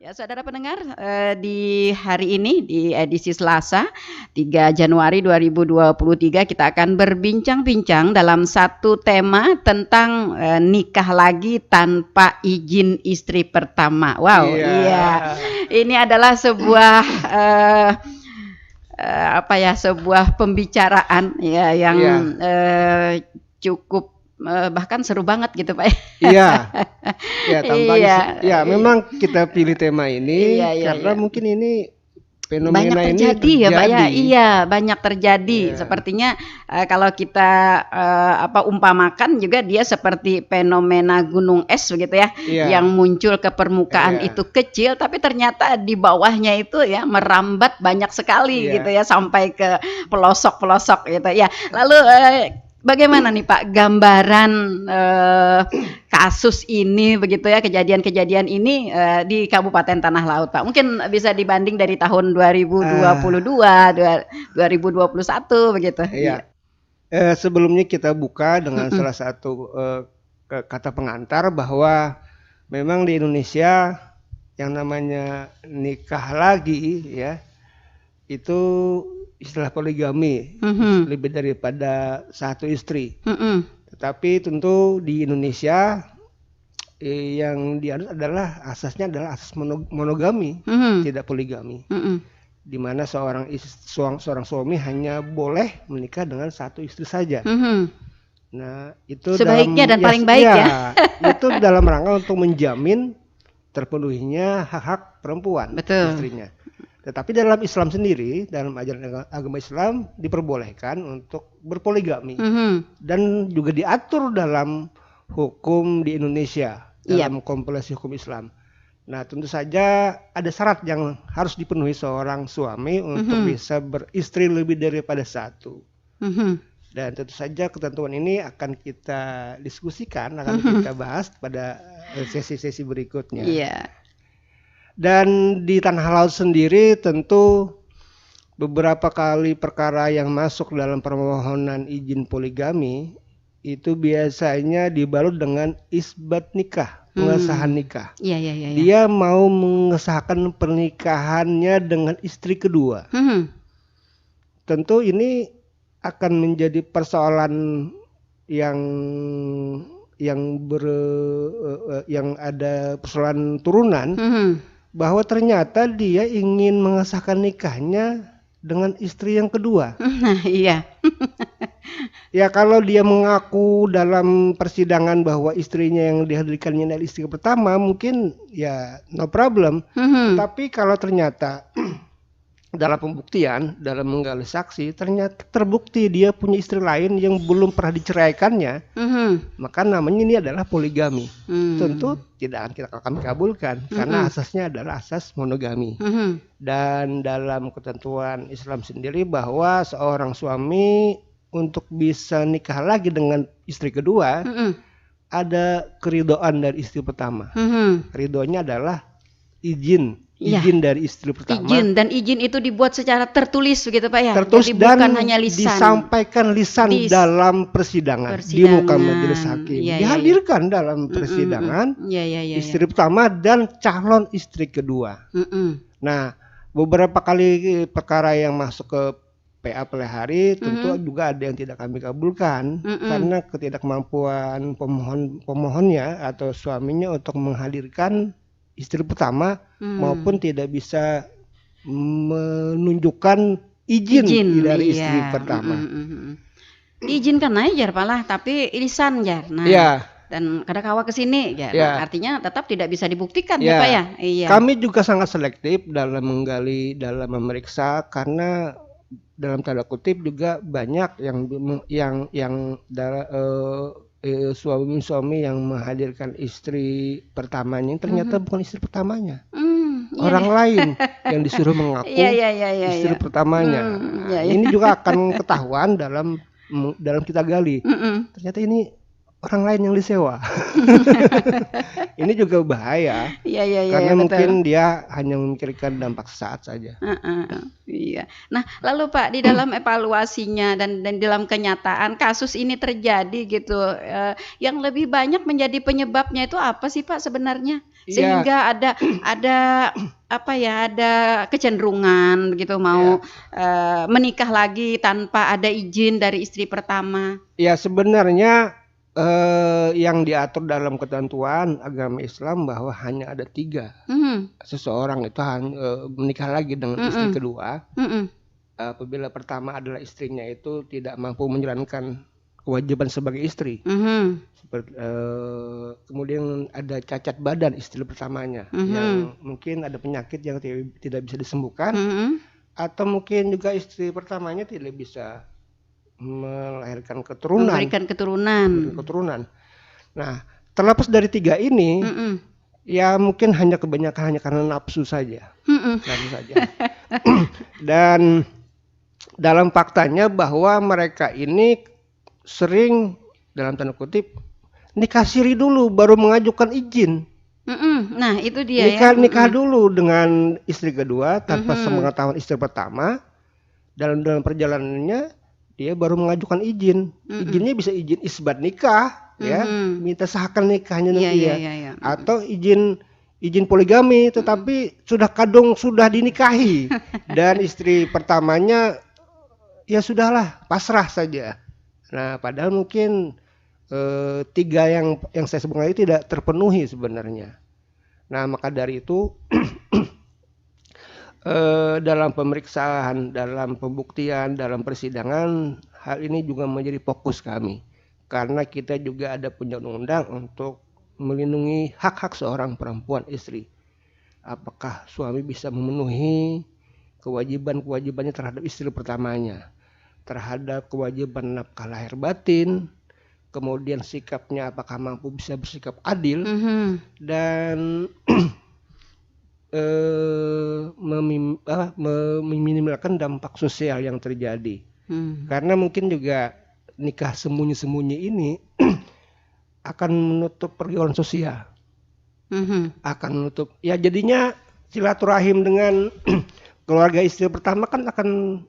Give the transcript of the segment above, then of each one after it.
Ya, saudara pendengar, di hari ini, di edisi Selasa, 3 Januari 2023 kita akan berbincang-bincang dalam satu tema tentang, nikah lagi tanpa izin istri pertama. Wow, iya. Ini adalah sebuah, sebuah pembicaraan ya yang, cukup, bahkan seru banget gitu, Pak, ya. Iya. Ya, tampaknya Iya. memang kita pilih tema ini karena Iya. mungkin ini Banyak fenomena ini terjadi ya, Pak, ya. Iya, banyak terjadi. Iya. Sepertinya kalau kita umpamakan juga dia seperti fenomena gunung es begitu ya, Iya. yang muncul ke permukaan Iya. itu kecil, tapi ternyata di bawahnya itu ya merambat banyak sekali Iya. gitu ya, sampai ke pelosok-pelosok gitu ya. Lalu bagaimana nih Pak gambaran kasus ini begitu ya, kejadian-kejadian ini di Kabupaten Tanah Laut, Pak? Mungkin bisa dibanding dari tahun 2022, 2021 begitu. Iya. Sebelumnya kita buka dengan salah satu kata pengantar bahwa memang di Indonesia yang namanya nikah lagi ya, itu istilah poligami, lebih daripada satu istri. Tetapi tentu di Indonesia yang dianut adalah asasnya adalah asas monogami, tidak poligami. Di mana seorang suami hanya boleh menikah dengan satu istri saja. Nah, itu sebaiknya dan paling baik ya. Itu dalam rangka untuk menjamin terpenuhinya hak-hak perempuan, istrinya. Tetapi dalam Islam sendiri, dalam ajaran agama Islam diperbolehkan untuk berpoligami dan juga diatur dalam hukum di Indonesia, dalam kompilasi hukum Islam. Nah, tentu saja ada syarat yang harus dipenuhi seorang suami untuk bisa beristri lebih daripada satu. Dan tentu saja ketentuan ini akan kita diskusikan, akan kita bahas pada sesi-sesi berikutnya. Dan di Tanah Laut sendiri tentu beberapa kali perkara yang masuk dalam permohonan izin poligami itu biasanya dibalut dengan isbat nikah, pengesahan nikah. Dia mau mengesahkan pernikahannya dengan istri kedua. Tentu ini akan menjadi persoalan yang ada persoalan turunan. Bahwa ternyata dia ingin mengesahkan nikahnya dengan istri yang kedua. Ya, kalau dia mengaku dalam persidangan bahwa istrinya yang dihadirkannya adalah istri pertama, mungkin ya no problem. Tapi kalau ternyata dalam pembuktian, dalam menggali saksi, ternyata terbukti dia punya istri lain yang belum pernah diceraikannya, maka namanya ini adalah poligami. Tentu tidak akan kami kabulkan karena asasnya adalah asas monogami. Dan dalam ketentuan Islam sendiri bahwa seorang suami untuk bisa nikah lagi dengan istri kedua ada keridhaan dari istri pertama. Ridhonya adalah izin dari istri pertama. Dan izin itu dibuat secara tertulis begitu Pak ya. Tertulis. Jadi bukan hanya lisan. Disampaikan lisan dalam persidangan di muka majelis hakim. Dihadirkan dalam persidangan istri pertama dan calon istri kedua. Nah, beberapa kali perkara yang masuk ke PA pelihari tentu juga ada yang tidak kami kabulkan karena ketidakmampuan pemohonnya atau suaminya untuk menghadirkan istri pertama maupun tidak bisa menunjukkan izin dari istri pertama. Diizinkan aja Pak, tapi lisan ya. Nah, dan kadang kawa ke sini ya. Nah, artinya tetap tidak bisa dibuktikan ya Pak ya. Kami juga sangat selektif dalam menggali, dalam memeriksa karena dalam tanda kutip juga banyak yang suami yang menghadirkan istri pertamanya ternyata bukan istri pertamanya, orang lain yang disuruh mengaku istri pertamanya. Ini juga akan ketahuan dalam kita gali. Ternyata ini orang lain yang disewa. Ini juga bahaya. Iya, Karena betul. mungkin dia hanya memikirkan dampak sesaat saja. Iya. Nah, lalu Pak, di dalam evaluasinya dan dalam kenyataan kasus ini terjadi gitu, yang lebih banyak menjadi penyebabnya itu apa sih Pak sebenarnya? Iya, Sehingga ada apa ya, ada kecenderungan begitu mau menikah lagi tanpa ada izin dari istri pertama. ya sebenarnya yang diatur dalam ketentuan agama Islam bahwa hanya ada 3. Seseorang itu menikah lagi dengan istri kedua apabila pertama adalah istrinya itu tidak mampu menjalankan kewajiban sebagai istri. Kemudian ada cacat badan istri pertamanya yang mungkin ada penyakit yang tidak bisa disembuhkan, atau mungkin juga istri pertamanya tidak bisa melahirkan Memberikan keturunan. Nah, terlepas dari 3 ini, ya mungkin kebanyakan hanya karena nafsu saja. Dan dalam faktanya bahwa mereka ini sering dalam tanda kutip nikah siri dulu baru mengajukan izin. Nah, itu dia nikah dulu dengan istri kedua tanpa sepengetahuan istri pertama. Dalam perjalanannya dia baru mengajukan izin. Izinnya bisa izin isbat nikah, ya, minta sahkan nikahnya nanti atau izin poligami, tetapi sudah dinikahi dan istri pertamanya ya sudahlah pasrah saja. Nah, padahal mungkin 3 yang saya sebutkan itu tidak terpenuhi sebenarnya. Nah, maka dari itu dalam pemeriksaan, dalam pembuktian, dalam persidangan, hal ini juga menjadi fokus kami. Karena kita juga ada punya undang-undang untuk melindungi hak-hak seorang perempuan istri. Apakah suami bisa memenuhi kewajiban-kewajibannya terhadap istri pertamanya, terhadap kewajiban nafkah lahir batin, kemudian sikapnya apakah mampu bisa bersikap adil, dan meminimalkan dampak sosial yang terjadi. Karena mungkin juga nikah sembunyi-sembunyi ini akan menutup pergaulan sosial, akan menutup, ya jadinya silaturahim dengan keluarga istri pertama kan akan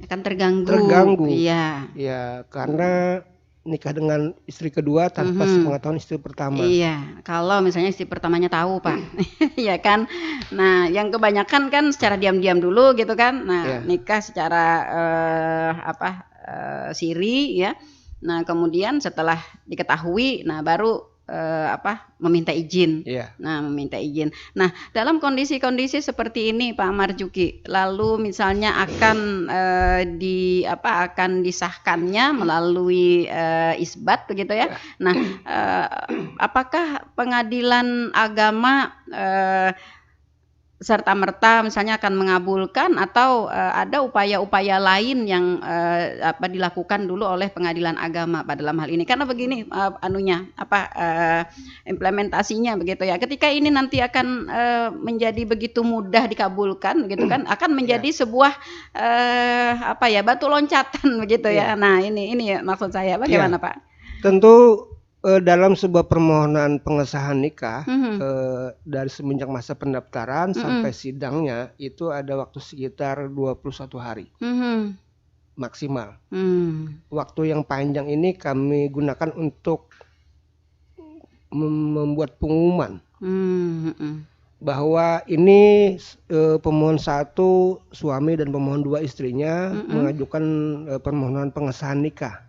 terganggu. Iya. Ya, karena nikah dengan istri kedua tanpa sepengetahuan istri pertama. Iya, kalau misalnya istri pertamanya tahu Pak, ya kan. Nah, yang kebanyakan kan secara diam-diam dulu gitu kan. Nah, nikah secara siri ya. Nah, kemudian setelah diketahui, nah baru meminta izin. Nah, meminta izin. Nah, dalam kondisi-kondisi seperti ini Pak Marjuki, lalu misalnya akan akan disahkannya melalui isbat begitu ya. Nah, apakah pengadilan agama serta-merta misalnya akan mengabulkan atau ada upaya-upaya lain yang dilakukan dulu oleh pengadilan agama pada dalam hal ini? Karena begini implementasinya begitu ya. Ketika ini nanti akan menjadi begitu mudah dikabulkan begitu kan, akan menjadi sebuah batu loncatan begitu ya. Nah, ini maksud saya. Bagaimana Pak? Tentu dalam sebuah permohonan pengesahan nikah, dari semenjak masa pendaftaran sampai sidangnya itu ada waktu sekitar 21 hari maksimal. Waktu yang panjang ini kami gunakan untuk membuat pengumuman bahwa ini pemohon 1 suami dan pemohon 2 istrinya mengajukan permohonan pengesahan nikah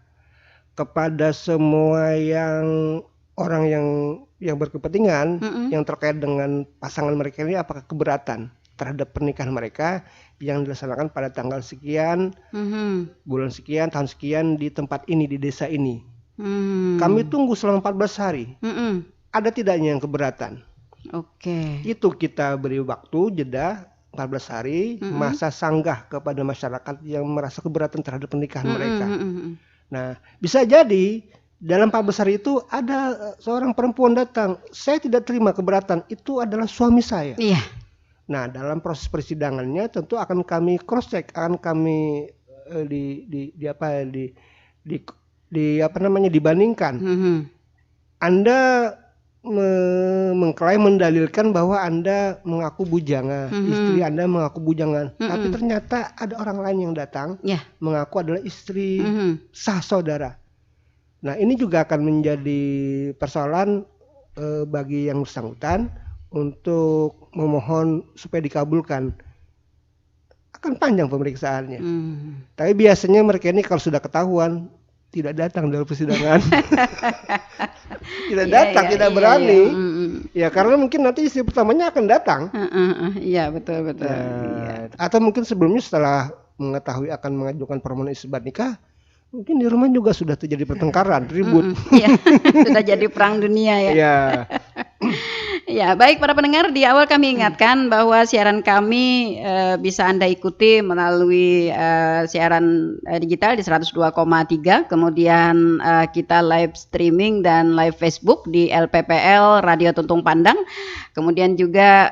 kepada semua orang yang berkepentingan yang terkait dengan pasangan mereka ini, apakah keberatan terhadap pernikahan mereka yang dilaksanakan pada tanggal sekian, bulan sekian, tahun sekian di tempat ini, di desa ini. Kami tunggu selama 14 hari. Ada tidaknya yang keberatan. Itu kita beri waktu jeda 14 hari, masa sanggah kepada masyarakat yang merasa keberatan terhadap pernikahan mereka. Nah, bisa jadi dalam 14 hari itu ada seorang perempuan datang, saya tidak terima keberatan, itu adalah suami saya. Nah, dalam proses persidangannya tentu akan kami cross check, akan kami dibandingkan. Anda mengklaim mendalilkan bahwa Anda mengaku bujangan, istri Anda mengaku bujangan, tapi ternyata ada orang lain yang datang mengaku adalah istri sah saudara. Nah, ini juga akan menjadi persoalan bagi yang bersangkutan untuk memohon supaya dikabulkan. Akan panjang pemeriksaannya. Tapi biasanya mereka ini kalau sudah ketahuan tidak datang dalam persidangan. Tidak datang, tidak berani. Ya karena mungkin nanti istri pertamanya akan datang. Iya, betul. Atau mungkin sebelumnya setelah mengetahui akan mengajukan permohonan isbat nikah, mungkin di rumah juga sudah terjadi pertengkaran, ribut. Iya, sudah jadi perang dunia ya. Iya. Ya, baik para pendengar, di awal kami ingatkan bahwa siaran kami bisa Anda ikuti melalui siaran digital di 102,3, kemudian kita live streaming dan live Facebook di LPPL Radio Tuntung Pandang. Kemudian juga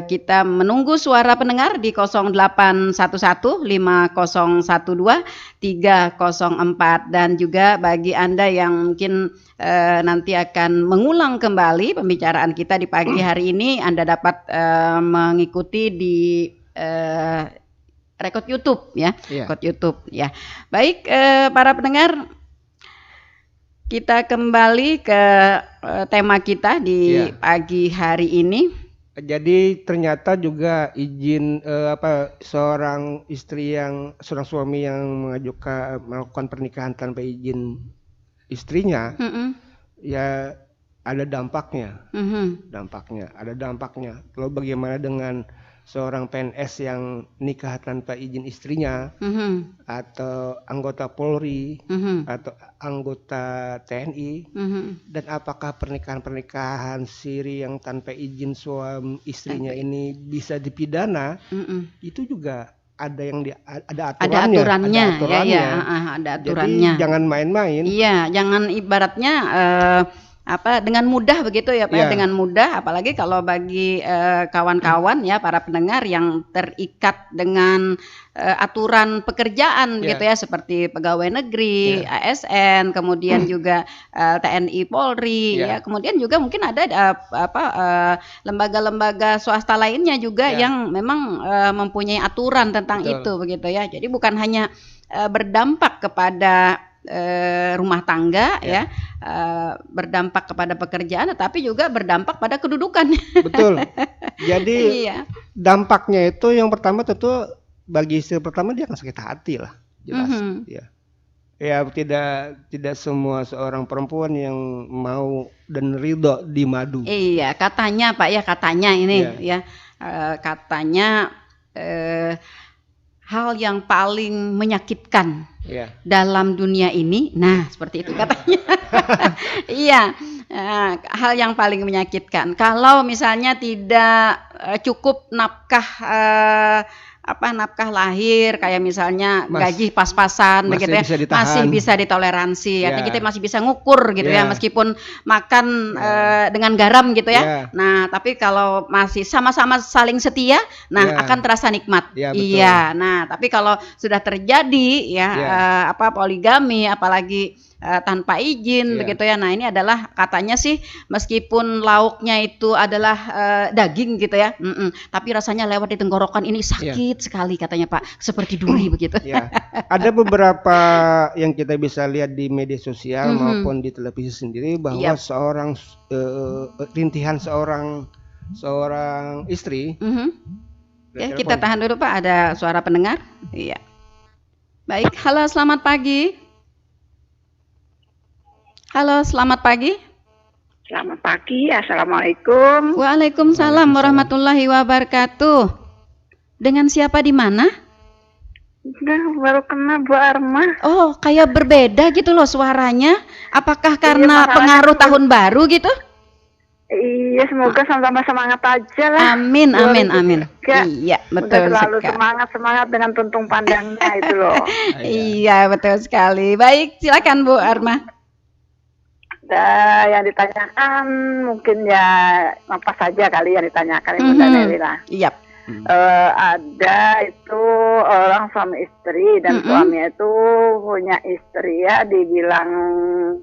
kita menunggu suara pendengar di 0811 5012 304, dan juga bagi Anda yang mungkin nanti akan mengulang kembali pembicaraan kita di pagi hari ini, Anda dapat mengikuti di rekod YouTube ya, rekod YouTube ya. Baik para pendengar, kita kembali ke tema kita di pagi hari ini. Jadi ternyata juga izin seorang suami yang melakukan pernikahan tanpa izin istrinya, ya ada dampaknya. Ada dampaknya. Lalu bagaimana dengan seorang PNS yang nikah tanpa izin istrinya, atau anggota Polri, atau anggota TNI, dan apakah pernikahan siri yang tanpa izin suami istrinya ini bisa dipidana? Itu juga ada aturannya. Ada aturannya. Jadi jangan main-main. Iya, jangan ibaratnya dengan mudah begitu ya Pak, dengan mudah, apalagi kalau bagi kawan-kawan ya para pendengar yang terikat dengan aturan pekerjaan gitu ya, seperti pegawai negeri, ASN, kemudian juga TNI, Polri, ya kemudian juga mungkin ada lembaga-lembaga swasta lainnya juga yang memang mempunyai aturan tentang itu begitu ya. Jadi bukan hanya berdampak kepada rumah tangga berdampak kepada pekerjaan, tetapi juga berdampak pada kedudukan. Betul. Jadi dampaknya itu yang pertama tentu bagi istri pertama dia akan sakit hati lah, jelas. Ya tidak semua seorang perempuan yang mau dan ridho dimadu. Iya, katanya Pak ya, katanya ini katanya hal yang paling menyakitkan dalam dunia ini, nah seperti itu katanya. Iya, hal yang paling menyakitkan kalau misalnya tidak cukup nafkah nafkah lahir, kayak misalnya gaji pas-pasan begitu ya, masih bisa ditoleransi. Artinya kita masih bisa ngukur gitu ya, meskipun makan dengan garam gitu ya. Nah, tapi kalau masih sama-sama saling setia, akan terasa nikmat. Iya. Nah, tapi kalau sudah terjadi poligami, apalagi tanpa izin begitu ya. Nah, ini adalah katanya sih meskipun lauknya itu adalah daging gitu ya, tapi rasanya lewat di tenggorokan ini sakit sekali katanya Pak, seperti duri begitu. Ada beberapa yang kita bisa lihat di media sosial maupun di televisi sendiri bahwa seorang rintihan seorang istri. Kita tahan dulu Pak, ada suara pendengar. Iya. Baik, halo selamat pagi. Halo, selamat pagi. Selamat pagi, assalamualaikum. Waalaikumsalam warahmatullahi wabarakatuh. Dengan siapa di mana? Baru kenal Bu Arma. Oh, kayak berbeda gitu loh suaranya. Apakah karena pengaruh tahun baru gitu? Iya, semoga sama-sama semangat aja lah. Amin. Iya, betul selalu sekali. Semangat dengan tuntung pandangnya itu loh. Iya, betul sekali. Baik, silakan Bu Arma. Yang ditanyakan mungkin ya apa saja kali yang ditanyakan Ibu Daneli lah. Iya. Ada itu orang suami istri dan suaminya itu punya istri ya, dibilang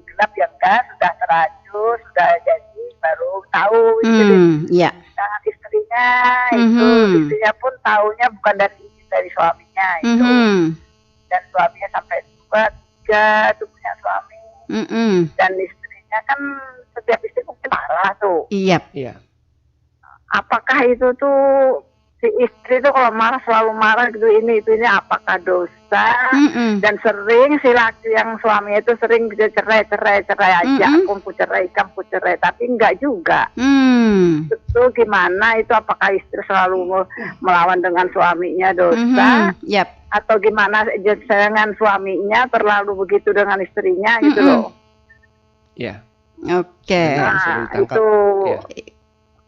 gelap ya enggak, sudah terlanjur itu sudah jadi baru tahu istri. Iya. Nah, istrinya itu istrinya pun tahunya bukan dari suaminya itu. Dan suaminya sampai tiga itu punya suami. Dan istrinya kan setiap istri mungkin marah tuh. Iya. Apakah itu tuh si istri tuh kalau marah selalu marah gitu ini apakah dosa? Dan sering si laki yang suami itu sering cerai aja, aku cerai, tapi enggak juga. Itu gimana itu, apakah istri selalu melawan dengan suaminya dosa? Atau gimana dengan suaminya terlalu begitu dengan istrinya gitu loh. Oke. Nah, itu.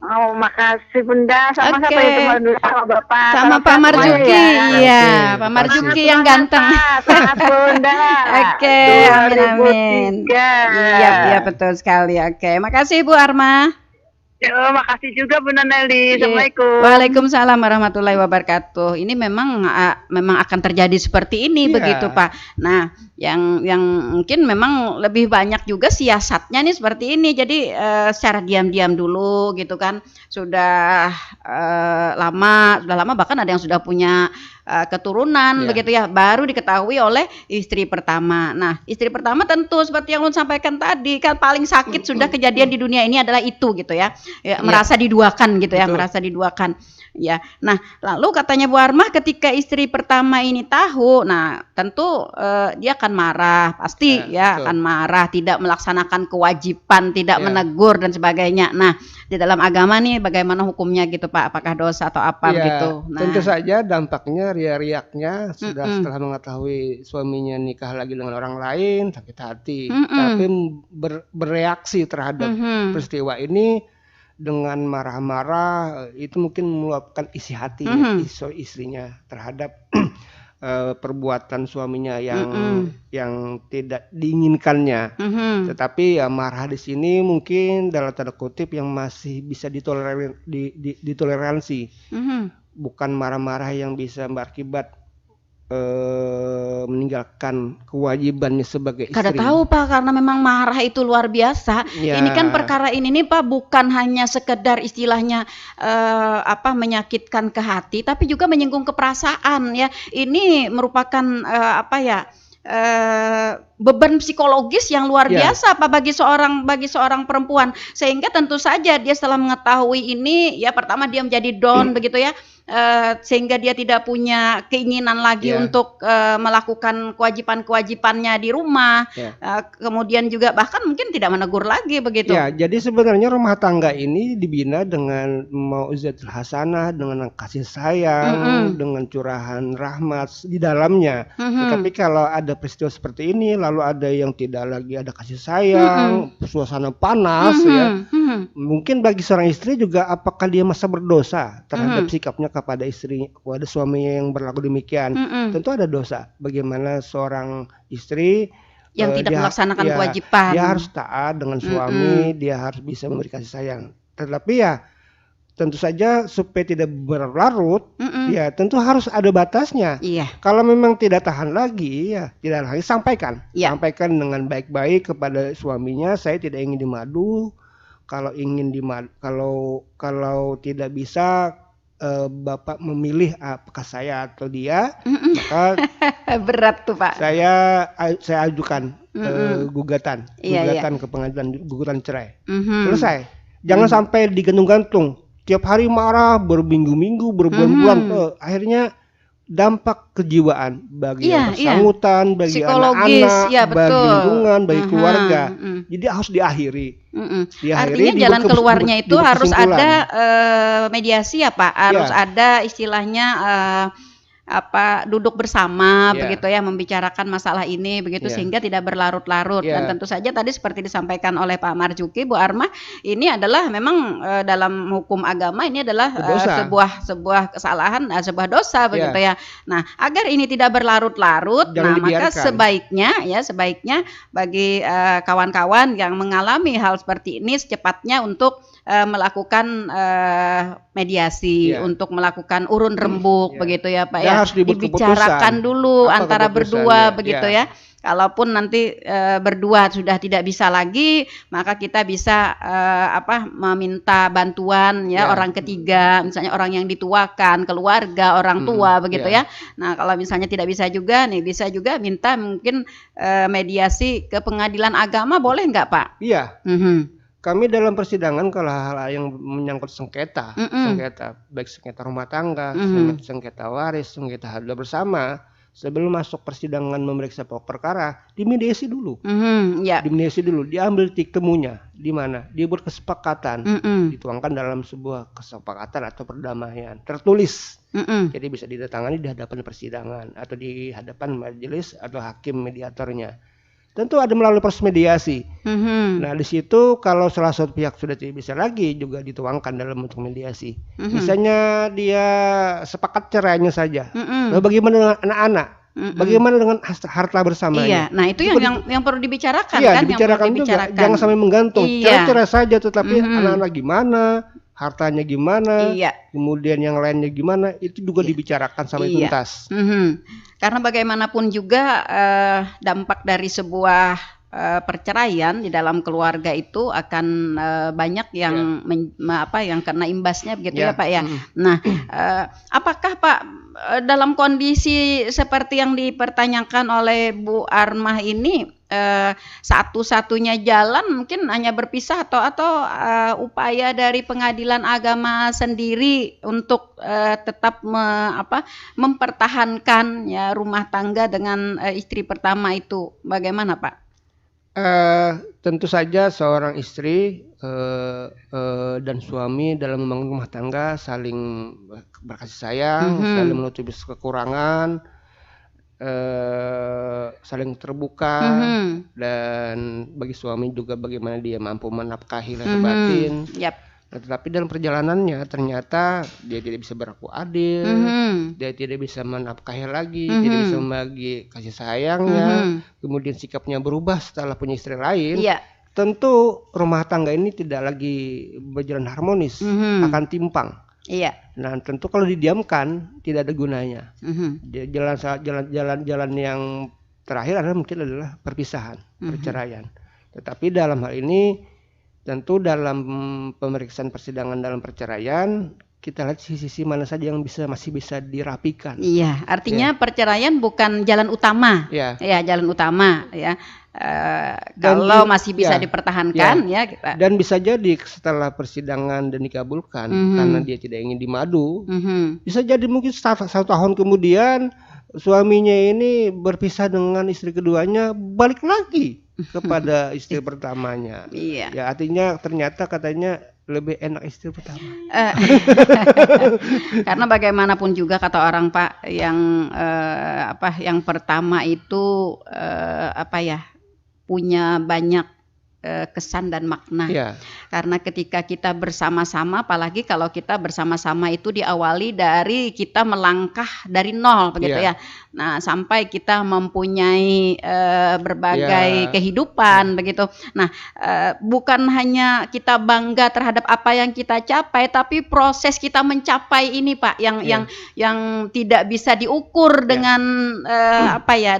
Oh, makasih Bunda. Sama siapa itu sama Bapak? Sama Pak Marjuki. Iya, Pak Marjuki yang ganteng. Sangat Bunda. Oke, amin. Iya, betul sekali. Oke, makasih Bu Arma. Makasih juga Bunda Nelly. Assalamualaikum. Waalaikumsalam warahmatullahi wabarakatuh. Ini memang akan terjadi seperti ini begitu Pak. Nah, yang mungkin memang lebih banyak juga siasatnya nih seperti ini. Jadi secara diam-diam dulu gitu kan. Sudah lama bahkan ada yang sudah punya keturunan begitu ya, baru diketahui oleh istri pertama. Nah, istri pertama tentu seperti yang Lun sampaikan tadi kan paling sakit sudah kejadian di dunia ini adalah itu gitu ya. Merasa diduakan gitu ya, merasa diduakan. Ya. Nah, lalu katanya Bu Armah ketika istri pertama ini tahu, nah tentu dia akan marah, pasti akan marah, tidak melaksanakan kewajiban, tidak menegur dan sebagainya. Nah, di dalam agama nih bagaimana hukumnya gitu Pak? Apakah dosa atau apa gitu? Nah, tentu saja dampaknya riak-riaknya sudah setelah mengetahui suaminya nikah lagi dengan orang lain, sakit hati, tapi bereaksi terhadap peristiwa ini dengan marah-marah, itu mungkin meluapkan isi hatinya istrinya terhadap perbuatan suaminya yang tidak diinginkannya. Tetapi ya marah di sini mungkin dalam tanda kutip yang masih bisa ditoleransi. Bukan marah-marah yang bisa berakibat meninggalkan kewajibannya sebagai istri. Kada tahu Pak, karena memang marah itu luar biasa. Ini kan perkara ini nih Pak bukan hanya sekedar istilahnya menyakitkan ke hati, tapi juga menyinggung keperasaan ya. Ini merupakan beban psikologis yang luar biasa Pak bagi seorang perempuan, sehingga tentu saja dia setelah mengetahui ini ya pertama dia menjadi down begitu ya. Sehingga dia tidak punya keinginan lagi untuk melakukan kewajiban-kewajibannya di rumah. Kemudian juga bahkan mungkin tidak menegur lagi begitu. Ya, jadi sebenarnya rumah tangga ini dibina dengan mau'izatul hasanah, dengan kasih sayang, dengan curahan rahmat di dalamnya. Tetapi kalau ada peristiwa seperti ini, lalu ada yang tidak lagi ada kasih sayang, suasana panas mungkin bagi seorang istri juga apakah dia masa berdosa terhadap sikapnya kepada istri, kepada suaminya yang berlaku demikian. Tentu ada dosa. Bagaimana seorang istri yang tidak melaksanakan kewajiban, dia harus taat dengan suami, dia harus bisa memberi kasih sayang. Tetapi ya tentu saja supaya tidak berlarut, ya tentu harus ada batasnya. Kalau memang tidak tahan lagi, ya tidak lagi sampaikan dengan baik-baik kepada suaminya. Saya tidak ingin dimadu. Kalau ingin kalau tidak bisa, Bapak memilih apakah saya atau dia, maka berat tuh Pak. Saya ajukan gugatan ke pengadilan, gugatan cerai. Selesai. Jangan sampai digantung-gantung. Tiap hari marah, berminggu-minggu, berbulan-bulan, akhirnya dampak kejiwaan bagi yang bersangkutan, bagi anak-anak, bagi lingkungan, bagi keluarga. Jadi harus diakhiri. Artinya jalan keluarnya itu harus ada mediasi ya Pak, harus ada istilahnya duduk bersama begitu ya, membicarakan masalah ini begitu sehingga tidak berlarut-larut. Dan tentu saja tadi seperti disampaikan oleh Pak Marjuki, Bu Armah, ini adalah memang dalam hukum agama ini adalah sebuah kesalahan, sebuah dosa begitu ya. Nah, agar ini tidak berlarut-larut, maka sebaiknya bagi kawan-kawan yang mengalami hal seperti ini secepatnya untuk melakukan mediasi, untuk melakukan urun rembuk begitu ya Pak ya. Dibicarakan dulu antara berdua begitu ya. kalaupun nanti berdua sudah tidak bisa lagi, maka kita bisa meminta bantuan ya orang ketiga, misalnya orang yang dituakan, keluarga, orang tua begitu ya. Nah, kalau misalnya tidak bisa juga nih, bisa juga minta mungkin mediasi ke pengadilan agama, boleh nggak Pak? Iya. Kami dalam persidangan kalau hal-hal yang menyangkut sengketa, baik sengketa rumah tangga, sengketa waris, sengketa harta bersama, sebelum masuk persidangan memeriksa pokok perkara, dimediasi dulu. Dimediasi dulu, diambil titik temunya, di mana dibuat kesepakatan, dituangkan dalam sebuah kesepakatan atau perdamaian tertulis. Jadi bisa didatangani di hadapan persidangan atau di hadapan majelis atau hakim mediatornya. Tentu ada melalui proses mediasi. Nah, di situ kalau salah satu pihak sudah tidak bisa lagi, juga dituangkan dalam bentuk mediasi. Misalnya dia sepakat cerainya saja. Lalu bagaimana dengan anak-anak? Bagaimana dengan harta bersamanya? Iya, nah itu yang perlu dibicarakan kan? Dibicarakan juga. Jangan sampai menggantung. Cerai saja, tetapi anak-anak gimana? Hartanya gimana? Kemudian yang lainnya gimana? Itu juga dibicarakan sampai tuntas. Karena bagaimanapun juga dampak dari sebuah perceraian di dalam keluarga itu akan banyak yang yang kena imbasnya begitu ya Pak ya. Nah, apakah Pak dalam kondisi seperti yang dipertanyakan oleh Bu Armah ini satu-satunya jalan mungkin hanya berpisah atau upaya dari pengadilan agama sendiri untuk tetap mempertahankan ya rumah tangga dengan istri pertama itu, bagaimana Pak? Tentu saja seorang istri dan suami dalam membangun rumah tangga saling berkasih sayang, saling menutupi kekurangan, saling terbuka, dan bagi suami juga bagaimana dia mampu menafkahi lahir batin. Nah, tetapi dalam perjalanannya ternyata dia tidak bisa berlaku adil, dia tidak bisa menafkahi lagi, tidak bisa membagi kasih sayangnya, kemudian sikapnya berubah setelah punya istri lain. Tentu rumah tangga ini tidak lagi berjalan harmonis, akan timpang. Nah, tentu kalau didiamkan tidak ada gunanya. Jalan yang terakhir adalah perpisahan, perceraian. Tetapi dalam hal ini tentu dalam pemeriksaan persidangan dalam perceraian kita lihat sisi-sisi mana saja yang masih bisa dirapikan. Artinya perceraian bukan jalan utama. Jalan utama ya. Kalau masih bisa dipertahankan kita. Dan bisa jadi setelah persidangan dan dikabulkan karena dia tidak ingin dimadu, bisa jadi mungkin satu tahun kemudian suaminya ini berpisah dengan istri keduanya, balik lagi kepada istri pertamanya. Ya, artinya ternyata katanya lebih enak istri pertama. Karena bagaimanapun juga kata orang Pak, yang pertama itu punya banyak kesan dan makna. Karena ketika kita bersama-sama, apalagi kalau kita bersama-sama itu diawali dari kita melangkah dari nol begitu ya. Nah, sampai kita mempunyai berbagai kehidupan begitu. Nah, bukan hanya kita bangga terhadap apa yang kita capai, tapi proses kita mencapai ini Pak yang tidak bisa diukur dengan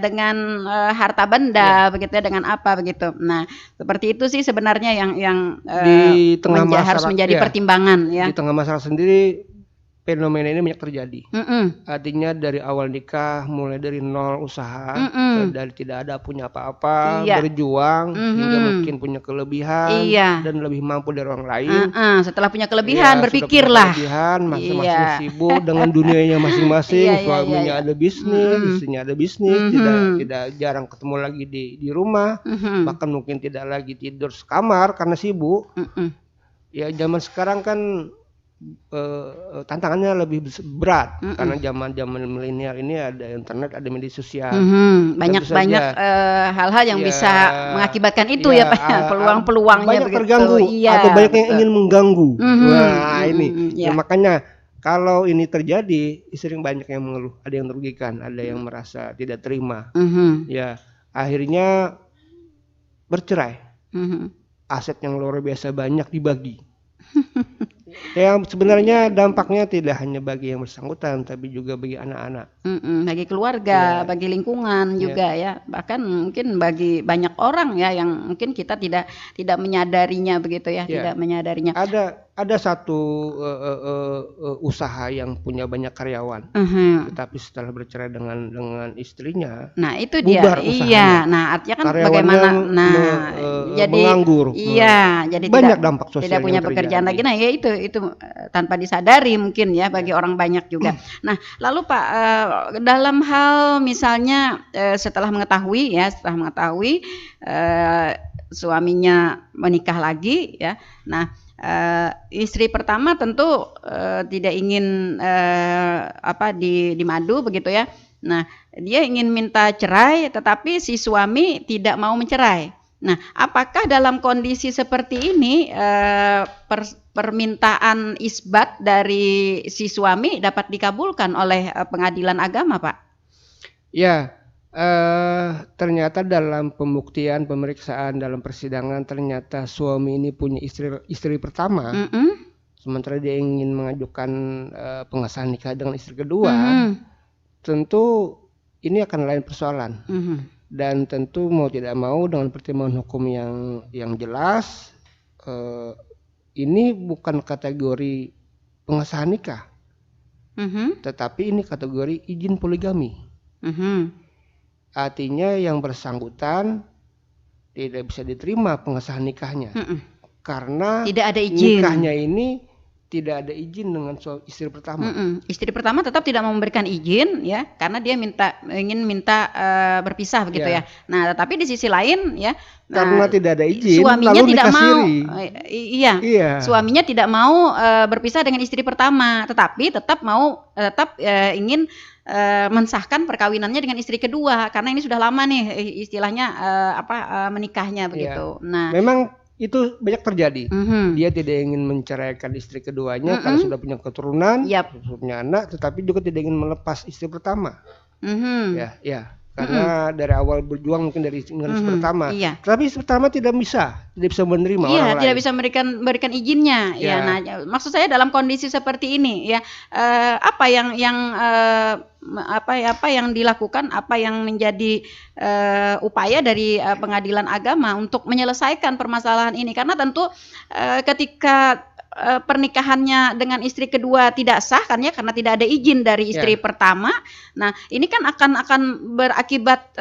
dengan harta benda begitu ya, dengan apa begitu. Nah, seperti itu sih sebenarnya yang di tengah harus menjadi pertimbangan ya. Di tengah masalah sendiri fenomena ini banyak terjadi. Artinya dari awal nikah mulai dari nol usaha, dari tidak ada punya apa-apa, berjuang hingga mungkin punya kelebihan dan lebih mampu dari orang lain. Setelah punya kelebihan berpikirlah. Masing-masing sibuk dengan dunianya masing-masing. Suaminya ada bisnis, istrinya ada bisnis, tidak jarang ketemu lagi di rumah, bahkan mungkin tidak lagi tidur sekamar karena sibuk. Ya, zaman sekarang kan tantangannya lebih berat karena zaman milenial ini ada internet, ada media sosial, banyak hal-hal yang bisa mengakibatkan itu ya Pak, peluang-peluangnya banyak terganggu atau banyak yang ingin mengganggu. Nah ini makanya kalau ini terjadi sering banyak yang mengeluh, ada yang merugikan, ada yang merasa tidak terima, ya akhirnya bercerai. Aset yang luar biasa banyak dibagi. Yang sebenarnya dampaknya tidak hanya bagi yang bersangkutan, tapi juga bagi anak-anak. Bagi keluarga, bagi lingkungan juga ya. Bahkan mungkin bagi banyak orang ya yang mungkin kita tidak menyadarinya begitu ya, tidak menyadarinya. Ada satu usaha yang punya banyak karyawan, tetapi setelah bercerai dengan istrinya, nah itu dia, iya. Nah artinya kan bagaimana, jadi menganggur, jadi banyak dampak sosial, tidak punya pekerjaan lagi. Nah ya itu tanpa disadari mungkin ya bagi orang banyak juga. Nah lalu Pak, dalam hal misalnya setelah mengetahui suaminya menikah lagi ya, nah istri pertama tentu tidak ingin dimadu begitu ya. Nah, dia ingin minta cerai tetapi si suami tidak mau mencerai. Nah, apakah dalam kondisi seperti ini permintaan isbat dari si suami dapat dikabulkan oleh pengadilan agama, Pak? Ya. Ternyata dalam pembuktian pemeriksaan dalam persidangan ternyata suami ini punya istri pertama, sementara dia ingin mengajukan pengesahan nikah dengan istri kedua, tentu ini akan lain persoalan, dan tentu mau tidak mau dengan pertimbangan hukum yang jelas, ini bukan kategori pengesahan nikah, tetapi ini kategori izin poligami. Artinya yang bersangkutan tidak bisa diterima pengesahan nikahnya, karena tidak ada izin. Nikahnya ini tidak ada izin dengan istri pertama. Istri pertama tetap tidak memberikan izin ya, karena dia ingin minta berpisah begitu ya. Nah, tetapi di sisi lain ya, karena tidak ada izin, suaminya lalu tidak mau. Iya. Suaminya tidak mau berpisah dengan istri pertama, tetapi tetap ingin mensahkan perkawinannya dengan istri kedua, karena ini sudah lama nih istilahnya menikahnya begitu. Nah, memang itu banyak terjadi. Dia tidak ingin menceraikan istri keduanya karena sudah punya keturunan, sudah punya anak, tetapi juga tidak ingin melepas istri pertama. Karena dari awal berjuang mungkin dari istri pertama, tapi istri pertama tidak bisa menerima orang lain. Tidak bisa memberikan izinnya. Nah, maksud saya dalam kondisi seperti ini ya, apa yang dilakukan, apa yang menjadi upaya dari pengadilan agama untuk menyelesaikan permasalahan ini, karena tentu ketika pernikahannya dengan istri kedua tidak sah kan ya, karena tidak ada izin dari istri pertama. Nah, ini kan akan berakibat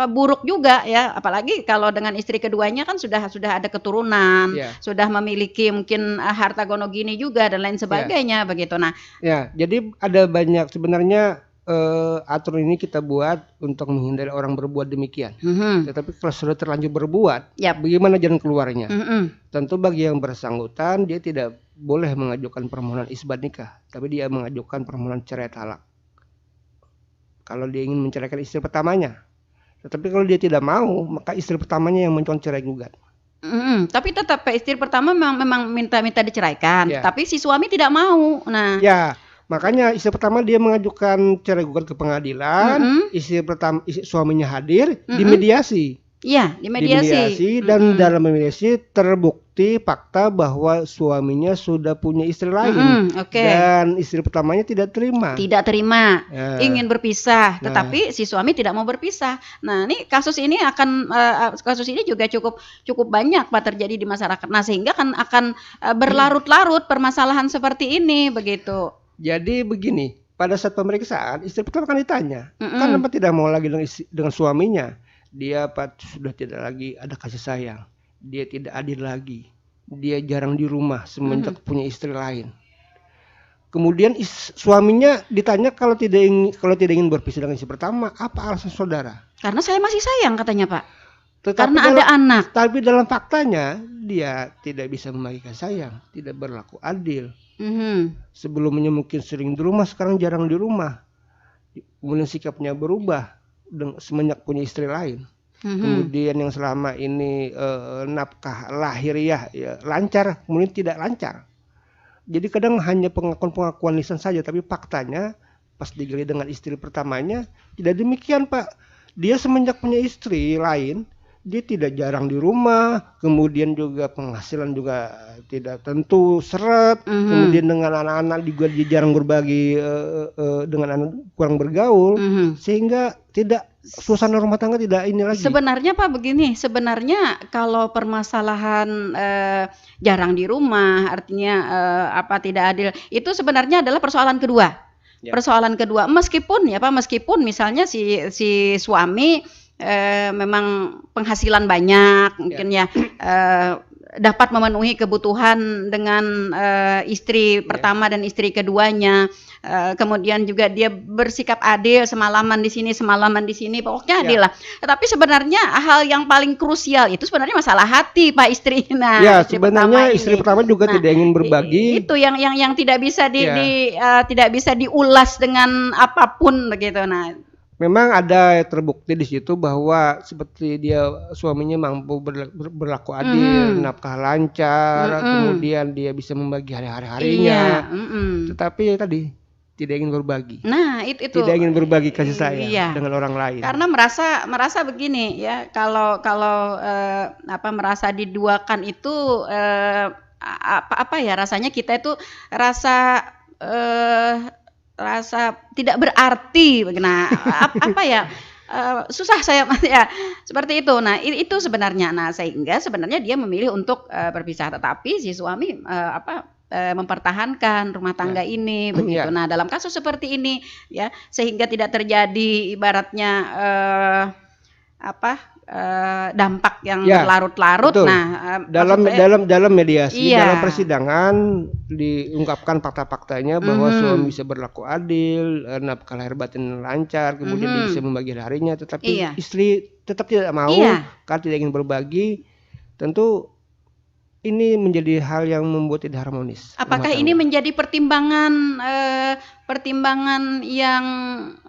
buruk juga ya, apalagi kalau dengan istri keduanya kan sudah ada keturunan, sudah memiliki mungkin harta gono gini juga dan lain sebagainya begitu. Nah, jadi ada banyak sebenarnya aturan ini kita buat untuk menghindari orang berbuat demikian. Tetapi kalau sudah terlanjur berbuat, bagaimana jalan keluarnya? Tentu bagi yang bersangkutan dia tidak boleh mengajukan permohonan isbat nikah, tapi dia mengajukan permohonan cerai talak. Kalau dia ingin menceraikan istri pertamanya, tetapi kalau dia tidak mau, maka istri pertamanya yang mencoba cerai gugat. Tapi tetap istri pertama memang minta diceraikan, tapi si suami tidak mau. Nah, makanya istri pertama dia mengajukan cerai gugat ke pengadilan, suaminya hadir, dimediasi. Dimediasi dan dalam mediasi terbukti fakta bahwa suaminya sudah punya istri lain, dan istri pertamanya tidak terima, ingin berpisah, tetapi si suami tidak mau berpisah. Nah, ini kasus ini juga cukup banyak Pak terjadi di masyarakat. Nah, sehingga akan berlarut-larut permasalahan seperti ini begitu. Jadi begini, pada saat pemeriksaan istri pertama kan ditanya, kenapa tidak mau lagi dengan suaminya? Dia sudah tidak lagi ada kasih sayang, dia tidak adil lagi, dia jarang di rumah semenjak punya istri lain. Kemudian suaminya ditanya kalau tidak ingin berpisah dengan istri pertama, apa alasan saudara? Karena saya masih sayang katanya Pak. Karena ada anak. Tapi dalam faktanya dia tidak bisa membagikan sayang, tidak berlaku adil. Sebelumnya mungkin sering di rumah, sekarang jarang di rumah. Kemudian sikapnya berubah semenjak punya istri lain. Kemudian yang selama ini nafkah lahiriah lancar, kemudian tidak lancar. Jadi kadang hanya pengakuan lisan saja, tapi faktanya pas digali dengan istri pertamanya tidak demikian Pak. Dia semenjak punya istri lain, dia tidak jarang di rumah, kemudian juga penghasilan juga tidak tentu seret, kemudian dengan anak-anak juga dia jarang berbagi dengan anak, kurang bergaul, sehingga tidak suasana rumah tangga tidak ini lagi. Sebenarnya Pak begini, sebenarnya kalau permasalahan jarang di rumah, artinya tidak adil, itu sebenarnya adalah persoalan kedua. Ya. Persoalan kedua, meskipun misalnya si suami memang penghasilan banyak, mungkin dapat memenuhi kebutuhan dengan istri pertama dan istri keduanya. Kemudian juga dia bersikap adil, semalaman di sini, pokoknya adil lah. Tetapi sebenarnya hal yang paling krusial itu sebenarnya masalah hati Pak istri. Nah, ya, sebenarnya istri pertama juga tidak ingin berbagi. Itu yang tidak bisa tidak bisa diulas dengan apapun begitu. Nah, memang ada terbukti di situ bahwa seperti dia suaminya mampu berlaku adil, nafkah lancar, kemudian dia bisa membagi hari-harinya. Tetapi tadi tidak ingin berbagi. Nah, itu tidak ingin berbagi kasih sayang dengan orang lain. Karena merasa begini ya, kalau merasa diduakan itu rasanya kita itu rasa tidak berarti. Nah, susah saya ya seperti itu. Nah, itu sebenarnya. Nah, sehingga sebenarnya dia memilih untuk berpisah, tetapi si suami mempertahankan rumah tangga ini begitu. Nah, dalam kasus seperti ini ya, sehingga tidak terjadi ibaratnya dampak yang berlarut-larut. Nah, dalam mediasi, dalam persidangan diungkapkan fakta-faktanya bahwa suami bisa berlaku adil, nafkah lahir batin lancar, kemudian dia bisa membagi harinya, tetapi istri tetap tidak mau, karena tidak ingin berbagi. Tentu ini menjadi hal yang membuat tidak harmonis. Apakah ini menjadi pertimbangan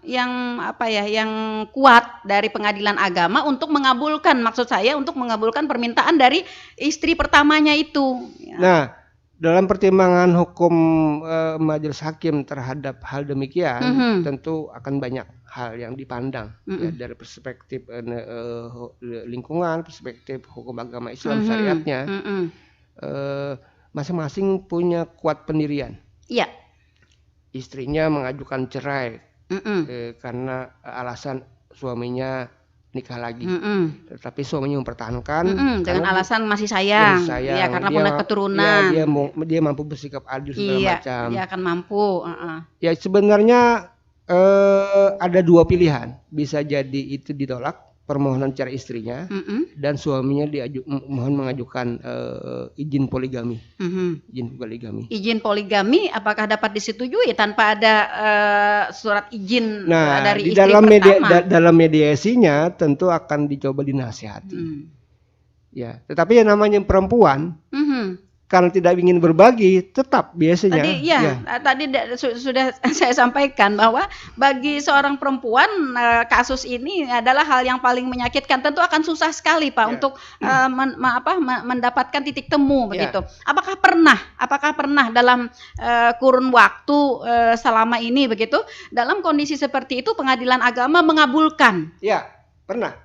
yang kuat dari pengadilan agama untuk mengabulkan, maksud saya untuk mengabulkan permintaan dari istri pertamanya itu? Ya. Nah, dalam pertimbangan hukum majelis hakim terhadap hal demikian, tentu akan banyak hal yang dipandang ya, dari perspektif lingkungan, perspektif hukum agama Islam syariatnya. Masing-masing punya kuat pendirian. Iya. Istrinya mengajukan cerai karena alasan suaminya nikah lagi, tetapi suaminya mempertahankan dengan alasan masih sayang, ya karena punya keturunan. Ya, dia mampu bersikap adil segala macam. Dia akan mampu. Ya sebenarnya ada dua pilihan, bisa jadi itu ditolak permohonan cerai istrinya, dan suaminya mohon mengajukan izin poligami. Izin poligami apakah dapat disetujui tanpa ada surat izin dari istri pertama? Dalam mediasinya tentu akan dicoba dinasihati. Ya, tetapi yang namanya perempuan karena tidak ingin berbagi, tetap biasanya. Tadi sudah saya sampaikan bahwa bagi seorang perempuan kasus ini adalah hal yang paling menyakitkan. Tentu akan susah sekali Pak untuk mendapatkan titik temu begitu. Apakah pernah dalam kurun waktu selama ini begitu, dalam kondisi seperti itu pengadilan agama mengabulkan? Ya, pernah.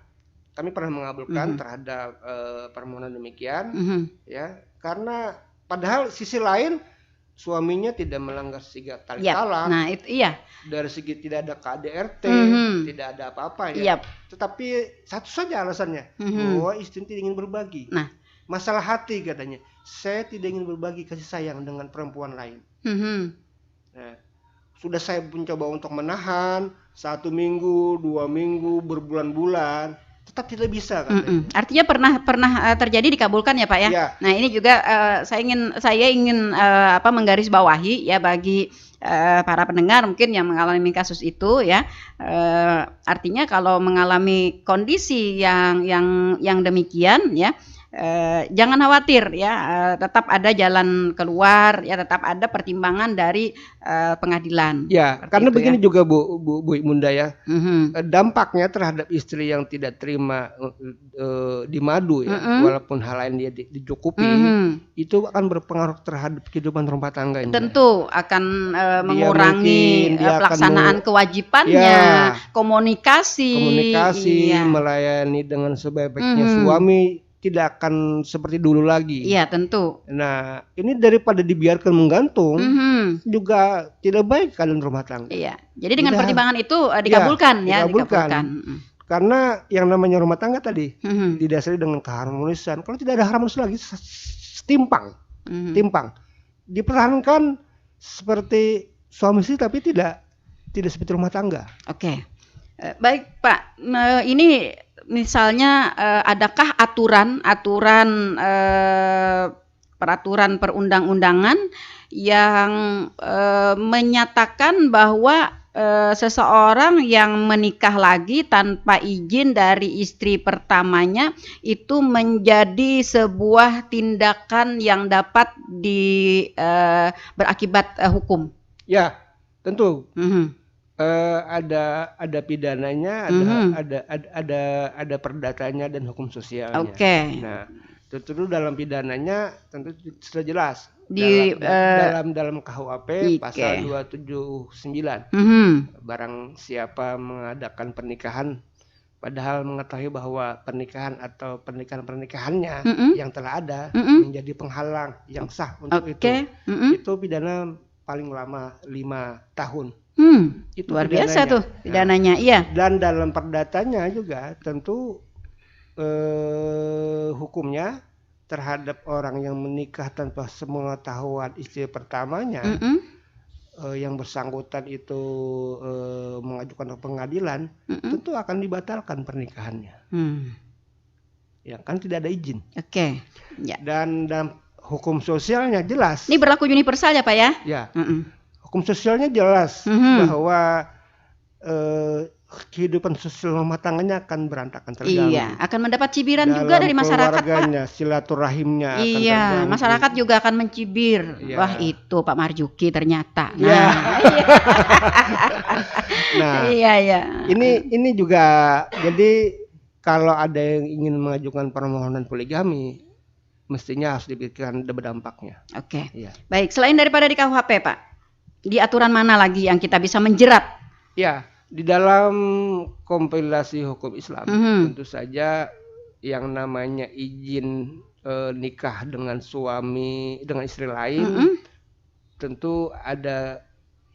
Kami pernah mengabulkan terhadap permohonan demikian, ya, karena padahal sisi lain suaminya tidak melanggar tiga tali talak. Nah, itu dari segi tidak ada KDRT, tidak ada apa-apa ya. Tetapi satu saja alasannya, bahwa istri tidak ingin berbagi. Nah, masalah hati katanya, saya tidak ingin berbagi kasih sayang dengan perempuan lain. Nah, sudah saya mencoba untuk menahan 1 minggu, 2 minggu, berbulan-bulan, tetap tidak bisa katanya. Artinya pernah terjadi dikabulkan ya Pak ya? Ya. Nah ini juga saya ingin menggarisbawahi ya bagi para pendengar mungkin yang mengalami kasus itu ya. Artinya kalau mengalami kondisi yang demikian ya, jangan khawatir ya, tetap ada jalan keluar ya, tetap ada pertimbangan dari pengadilan. Ya, Seperti karena itu begini ya. juga Bu Munda ya. Dampaknya terhadap istri yang tidak terima di madu ya, walaupun hal lain dia dicukupi, itu akan berpengaruh terhadap kehidupan rumah tangganya. Tentu akan mengurangi pelaksanaan kewajibannya, komunikasi, iya. melayani dengan sebaik-baiknya suami tidak akan seperti dulu lagi. Iya, tentu. Nah, ini daripada dibiarkan menggantung, juga tidak baik keadaan rumah tangga. Iya. Jadi dengan pertimbangan itu dikabulkan ya, dikabulkan. Karena yang namanya rumah tangga tadi didasari dengan keharmonisan. Kalau tidak ada harmonis lagi, timpang. Diperankan seperti suami istri tapi tidak seperti rumah tangga. Oke. Baik Pak, ini misalnya adakah peraturan perundang-undangan yang menyatakan bahwa seseorang yang menikah lagi tanpa izin dari istri pertamanya itu menjadi sebuah tindakan yang dapat berakibat hukum? Ya, tentu. Ada pidananya, ada perdatanya dan hukum sosialnya. Oke. Nah, tentu dalam pidananya tentu sudah jelas dalam KUHP pasal 279. Barang siapa mengadakan pernikahan padahal mengetahui bahwa pernikahan atau pernikahannya yang telah ada menjadi penghalang yang sah untuk itu pidana paling lama 5 tahun. Itu luar biasa tuh pidananya. Iya. Dan dalam perdatanya juga tentu hukumnya terhadap orang yang menikah tanpa sepengetahuan istri pertamanya, yang bersangkutan itu mengajukan ke pengadilan, tentu akan dibatalkan pernikahannya. Ya kan tidak ada izin. Oke. Ya. Dan dalam hukum sosialnya jelas. Ini berlaku universal ya Pak ya? Ya. Hukum sosialnya jelas bahwa kehidupan sosial rumah tangganya akan berantakan, terganggu. Iya, akan mendapat cibiran juga dari masyarakat Pak. Silaturahimnya akan terganggu. Masyarakat juga akan mencibir. Iya. Wah itu Pak Marjuki ternyata. Nah, iya. Ini juga jadi kalau ada yang ingin mengajukan permohonan poligami, mestinya harus dipikirkan dampaknya. Oke. Iya. Baik, selain daripada di KUHP Pak, di aturan mana lagi yang kita bisa menjerat? Ya, di dalam kompilasi hukum Islam tentu saja yang namanya izin nikah dengan istri lain, tentu ada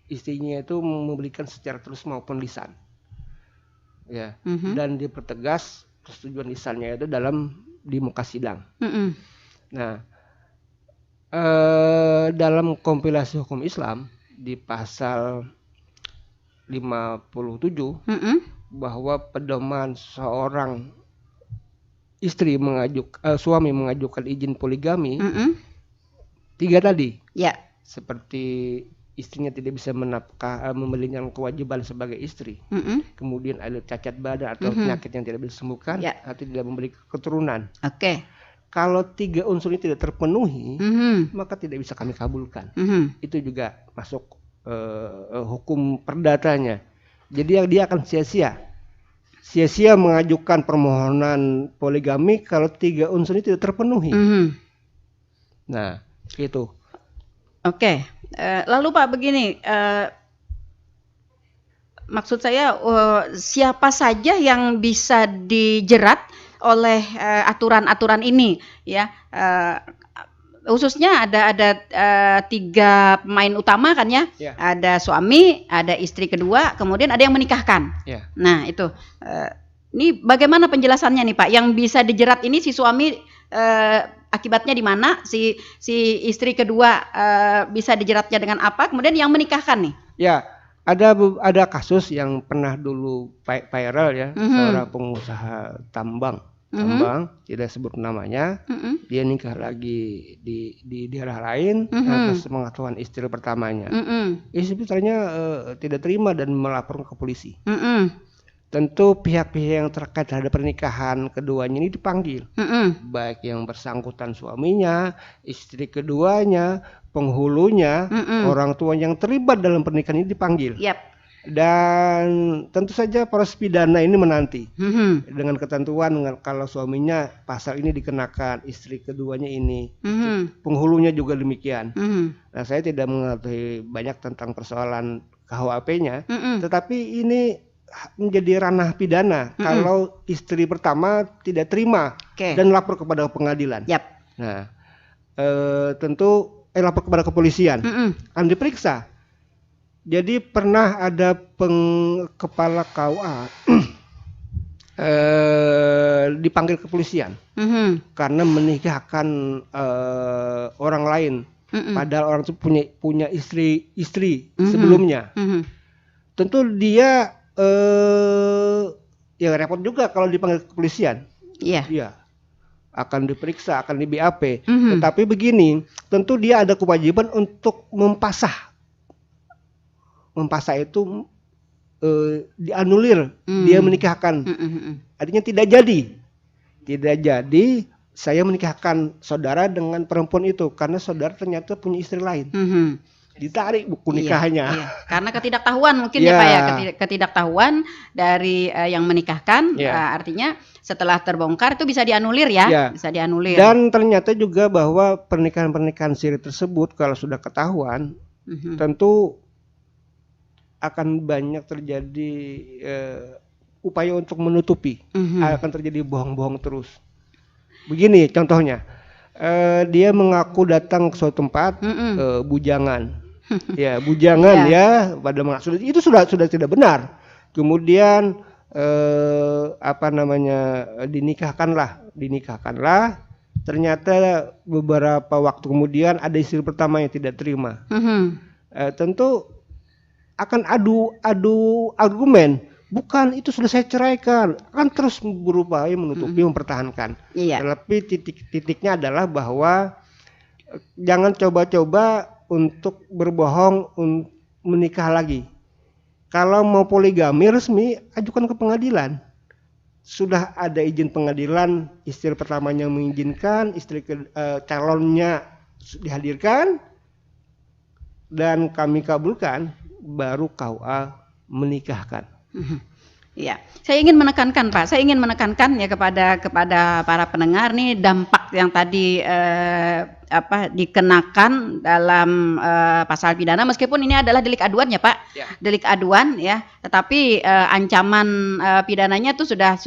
istrinya itu memberikan secara terus maupun lisan. Ya, dan dipertegas persetujuan lisannya itu di muka sidang. Nah, dalam kompilasi hukum Islam di pasal 57 bahwa pedoman seorang suami mengajukan izin poligami 3 tadi. Ya. Seperti istrinya tidak bisa memberikan kewajiban sebagai istri. Kemudian ada cacat badan atau penyakit yang tidak bisa disembuhkan, atau tidak memberi keturunan. Oke. Kalau 3 unsur ini tidak terpenuhi, maka tidak bisa kami kabulkan. Itu juga masuk hukum perdatanya. Jadi dia akan sia-sia mengajukan permohonan poligami kalau 3 unsur ini tidak terpenuhi. Nah, itu. Oke. Lalu Pak begini, maksud saya siapa saja yang bisa dijerat oleh aturan-aturan ini ya? Khususnya ada 3 pemain utama kan ya? Ada suami, ada istri kedua, kemudian ada yang menikahkan. Nah itu, ini bagaimana penjelasannya nih Pak? Yang bisa dijerat ini si suami akibatnya di mana? Si istri kedua bisa dijeratnya dengan apa? Kemudian yang menikahkan nih? Ya, ada kasus yang pernah dulu viral ya, seorang pengusaha tambang, tidak sebut namanya, dia nikah lagi di daerah lain atas pengetahuan istri pertamanya. Istri pertamanya tidak terima dan melapor ke polisi. tentu pihak-pihak yang terkait terhadap pernikahan keduanya ini dipanggil, baik yang bersangkutan suaminya, istri keduanya, penghulunya, orang tua yang terlibat dalam pernikahan ini dipanggil. Dan tentu saja proses pidana ini menanti dengan ketentuan kalau suaminya pasal ini dikenakan, istri keduanya ini, penghulunya juga demikian. Nah, saya tidak mengerti banyak tentang persoalan KUHP-nya, tetapi ini menjadi ranah pidana kalau istri pertama tidak terima dan lapor kepada pengadilan. Nah, tentu lapor kepada kepolisian, akan diperiksa. Jadi pernah ada kepala KUA dipanggil kepolisian karena menikahkan orang lain, padahal orang itu punya istri sebelumnya. Tentu dia ya repot juga kalau dipanggil kepolisian. Iya. Akan diperiksa, akan di BAP. Tetapi begini, tentu dia ada kewajiban untuk mempasah. Mempasah itu dianulir, dia menikahkan. Artinya tidak jadi saya menikahkan saudara dengan perempuan itu karena saudara ternyata punya istri lain. Ditarik buku nikahnya. Iya. Karena ketidaktahuan mungkin ya Pak ya, ketidaktahuan dari yang menikahkan, artinya setelah terbongkar itu bisa dianulir bisa dianulir. Dan ternyata juga bahwa pernikahan siri tersebut kalau sudah ketahuan, tentu akan banyak terjadi upaya untuk menutupi, akan terjadi bohong-bohong terus. Begini contohnya, dia mengaku datang ke suatu tempat bujangan, bujangan pada maksud itu sudah tidak benar. Kemudian dinikahkanlah. Ternyata beberapa waktu kemudian ada istri pertama yang tidak terima. Tentu akan adu argumen, bukan itu sudah saya ceraikan, akan terus berupaya menutupi, mempertahankan. Tapi titiknya adalah bahwa jangan coba-coba untuk berbohong menikah lagi. Kalau mau poligami resmi, ajukan ke pengadilan. Sudah ada izin pengadilan, istri pertamanya mengizinkan, istri calonnya dihadirkan, dan kami kabulkan, baru KUA menikahkan. Ya, saya ingin menekankan Pak, ya kepada para pendengar nih dampak yang tadi dikenakan dalam pasal pidana, meskipun ini adalah delik aduan ya Pak, delik aduan ya, tetapi ancaman pidananya itu sudah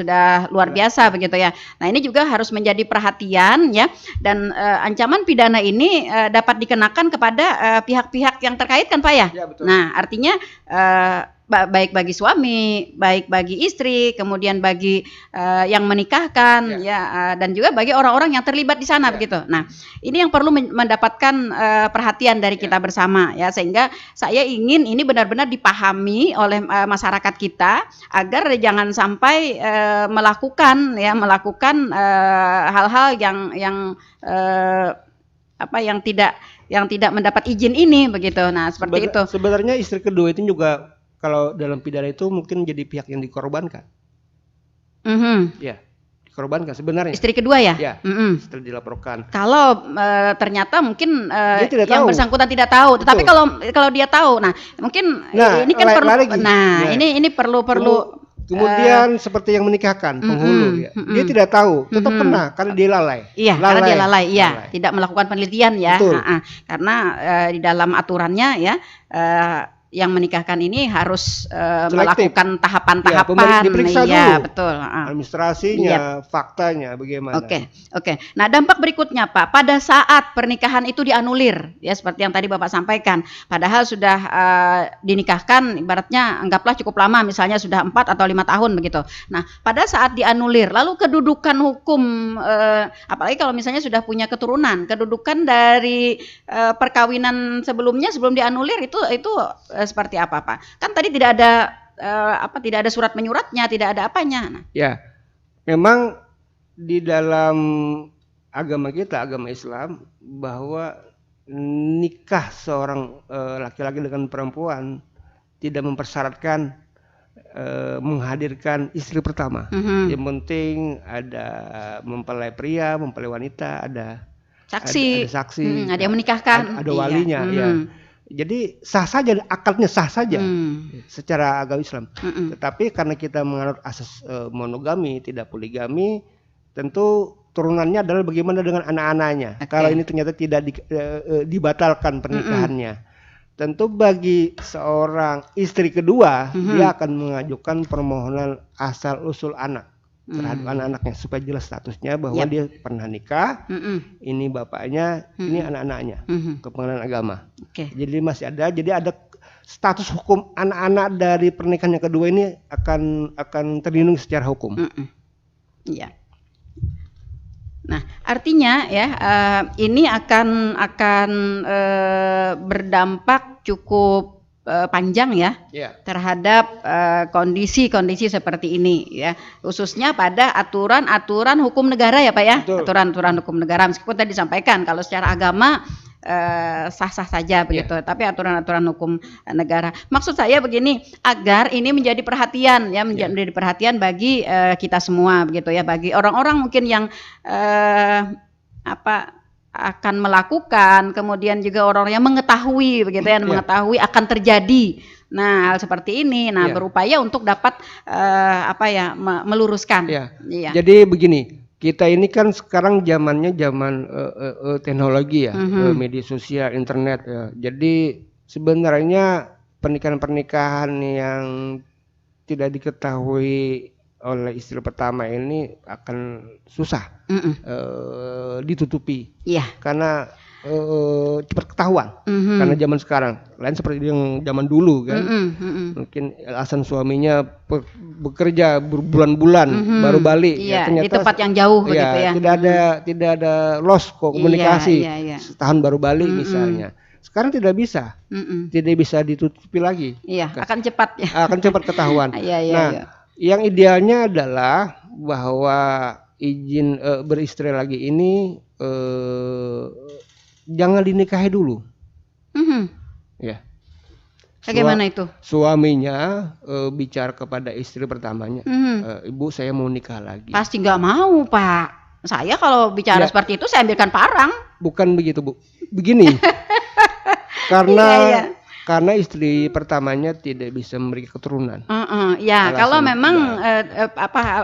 luar biasa begitu ya. Nah ini juga harus menjadi perhatian ya, dan ancaman pidana ini dapat dikenakan kepada pihak-pihak yang terkait kan Pak ya. Betul. Nah artinya baik bagi suami, baik bagi istri, kemudian bagi yang menikahkan dan juga bagi orang-orang yang terlibat di sana begitu. Nah, ini yang perlu mendapatkan perhatian dari kita bersama ya, sehingga saya ingin ini benar-benar dipahami oleh masyarakat kita agar jangan sampai melakukan hal-hal yang tidak mendapat izin ini begitu. Nah, seperti itu. Sebenarnya istri kedua itu juga kalau dalam pidana itu mungkin jadi pihak yang dikorbankan. Dikorbankan sebenarnya. Istri kedua ya? Setelah dilaporkan. Kalau ternyata mungkin yang bersangkutan tidak tahu, tetapi kalau dia tahu, nah mungkin ini kan perlu. Ini perlu. Kemudian seperti yang menikahkan penghulu, dia tidak tahu, tetap kena karena dia lalai. Karena dia lalai, tidak melakukan penelitian ya. Karena di dalam aturannya ya. Yang menikahkan ini harus melakukan tahapan-tahapan, diperiksa dulu. Betul. Administrasinya, faktanya bagaimana. Oke. Nah dampak berikutnya Pak, pada saat pernikahan itu dianulir, ya seperti yang tadi Bapak sampaikan, padahal sudah dinikahkan, ibaratnya anggaplah cukup lama, misalnya sudah 4 atau 5 tahun begitu. Nah pada saat dianulir, lalu kedudukan hukum, apalagi kalau misalnya sudah punya keturunan, kedudukan dari perkawinan sebelumnya sebelum dianulir itu seperti apa Pak? Kan tadi tidak ada surat menyuratnya, tidak ada apanya. Nah. Ya, memang di dalam agama kita, agama Islam, bahwa nikah seorang laki-laki dengan perempuan tidak mempersyaratkan menghadirkan istri pertama. Yang penting ada mempelai pria, mempelai wanita, ada saksi, ada saksi, ada yang menikahkan, ada walinya, ya. Jadi sah saja, akadnya sah saja secara agama Islam. Tetapi karena kita menganut asas monogami, tidak poligami, tentu turunannya adalah bagaimana dengan anak-anaknya. Kalau ini ternyata tidak dibatalkan pernikahannya. Tentu bagi seorang istri kedua, dia akan mengajukan permohonan asal usul anak terhadap anak-anaknya supaya jelas statusnya bahwa dia pernah nikah, ini bapaknya, ini anak-anaknya ke pengadilan agama. Jadi masih ada, jadi ada status hukum anak-anak dari pernikahan yang kedua ini akan terlindungi secara hukum. Iya. Nah, artinya ya ini akan berdampak cukup panjang ya terhadap kondisi-kondisi seperti ini ya, khususnya pada aturan-aturan hukum negara ya Pak ya. Aturan-aturan hukum negara, meskipun tadi disampaikan kalau secara agama sah-sah saja begitu, tapi aturan-aturan hukum negara. Maksud saya begini, agar ini menjadi perhatian ya, menjadi perhatian bagi kita semua begitu ya, bagi orang-orang mungkin yang akan melakukan, kemudian juga orang yang mengetahui begitu ya, mengetahui akan terjadi hal seperti ini, berupaya untuk dapat meluruskan. Jadi begini, kita ini kan sekarang zamannya zaman teknologi ya, media sosial, internet ya. Jadi sebenarnya pernikahan-pernikahan yang tidak diketahui oleh istri pertama ini akan susah ditutupi, karena cepat ketahuan. Karena zaman sekarang lain seperti yang zaman dulu kan, mungkin alasan suaminya bekerja berbulan-bulan baru balik, ternyata di tempat yang jauh begitu ya. Tidak ada lost komunikasi, setahun baru balik misalnya. Sekarang tidak bisa ditutupi lagi. Akan cepat ya. Akan cepat ketahuan. Yang idealnya adalah bahwa izin beristri lagi ini jangan dinikahi dulu. Ya. Bagaimana itu? Suaminya bicara kepada istri pertamanya, Ibu saya mau nikah lagi. Pasti nggak mau Pak. Saya kalau bicara seperti itu saya ambilkan parang. Bukan begitu Bu. Begini. Karena istri pertamanya tidak bisa memberi keturunan. Kalau memang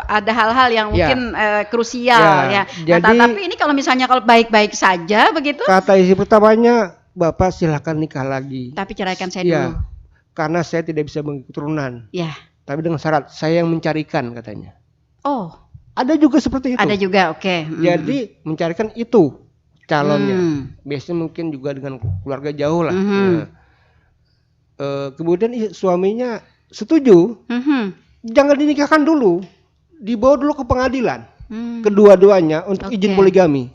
ada hal-hal yang mungkin krusial ya. Jadi, tapi ini kalau misalnya baik-baik saja begitu. Kata istri pertamanya, Bapak silakan nikah lagi. Tapi ceraikan saya dulu. Karena saya tidak bisa memberi keturunan. Tapi dengan syarat saya yang mencarikan katanya. Oh. Ada juga seperti itu. Ada juga, oke. Jadi mencarikan itu calonnya. Biasanya mungkin juga dengan keluarga jauh lah. Kemudian suaminya setuju, jangan dinikahkan dulu, dibawa dulu ke pengadilan, kedua-duanya untuk izin poligami.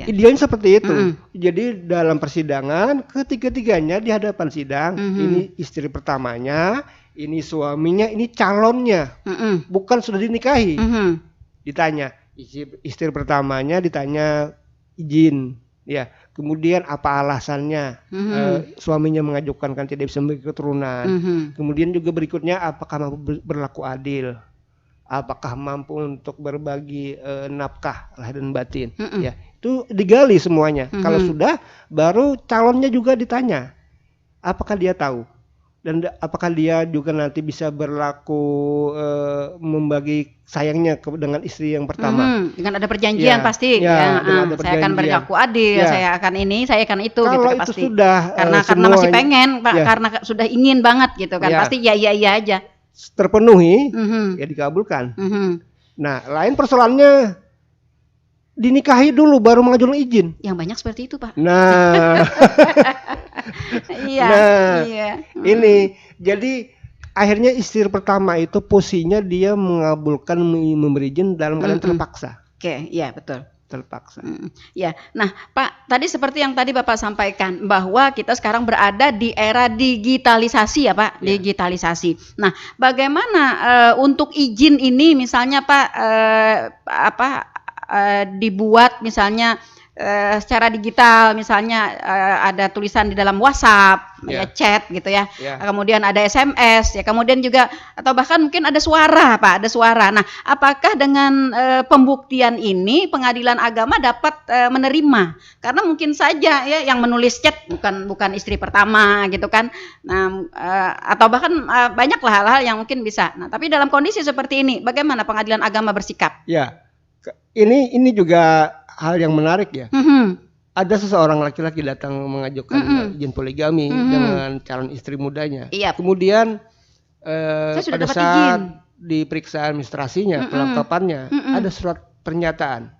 Idealnya seperti itu. Jadi dalam persidangan ketiga-tiganya di hadapan sidang, ini istri pertamanya, ini suaminya, ini calonnya, bukan sudah dinikahi. Ditanya istri pertamanya, ditanya izin. Kemudian apa alasannya suaminya mengajukan kan tidak bisa memberi keturunan. Kemudian juga berikutnya apakah mampu berlaku adil, apakah mampu untuk berbagi nafkah lahir dan batin. Itu digali semuanya. Kalau sudah, baru calonnya juga ditanya apakah dia tahu dan apakah dia juga nanti bisa berlaku membagi sayangnya dengan istri yang pertama. Dengan ada perjanjian pasti. Saya akan berlaku adil, saya akan ini, saya akan itu. Kalau gitu, itu pasti. Sudah karena masih pengen, Pak, karena sudah ingin banget gitu kan, pasti iya aja. Terpenuhi, ya dikabulkan. Nah, lain persoalannya dinikahi dulu baru mengajukan izin. Yang banyak seperti itu Pak. Nah, ini jadi akhirnya istri pertama itu posisinya dia mengabulkan memberi izin dalam keadaan terpaksa. Betul. Terpaksa. Nah Pak, tadi seperti yang tadi Bapak sampaikan bahwa kita sekarang berada di era digitalisasi ya Pak, digitalisasi. Nah, bagaimana untuk izin ini misalnya Pak dibuat misalnya secara digital, misalnya ada tulisan di dalam WhatsApp, ya chat gitu ya. Kemudian ada SMS, ya kemudian juga atau bahkan mungkin ada suara, Pak, ada suara. Nah, apakah dengan pembuktian ini pengadilan agama dapat menerima? Karena mungkin saja ya yang menulis chat bukan istri pertama gitu kan. Nah, atau bahkan banyaklah hal-hal yang mungkin bisa. Nah, tapi dalam kondisi seperti ini, bagaimana pengadilan agama bersikap? Ya, ini juga hal yang menarik ya. Ada seseorang laki-laki datang mengajukan izin poligami dengan calon istri mudanya. Kemudian pada saat diperiksa administrasinya, kelengkapannya, ada surat pernyataan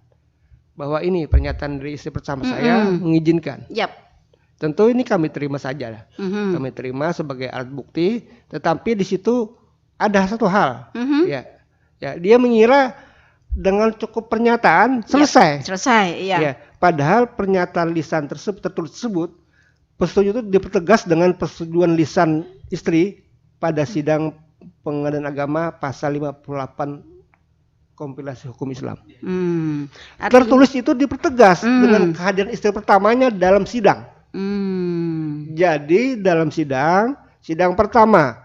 bahwa ini pernyataan dari istri pertama saya mengizinkan. Tentu ini kami terima saja. Kami terima sebagai alat bukti, tetapi di situ ada satu hal. Ya, dia mengira dengan cukup pernyataan selesai. Padahal pernyataan lisan tertulis tersebut, persetujuan itu dipertegas dengan persetujuan lisan istri pada sidang pengadilan agama pasal 58 kompilasi hukum Islam. Tertulis itu dipertegas dengan kehadiran istri pertamanya dalam sidang. Jadi dalam sidang pertama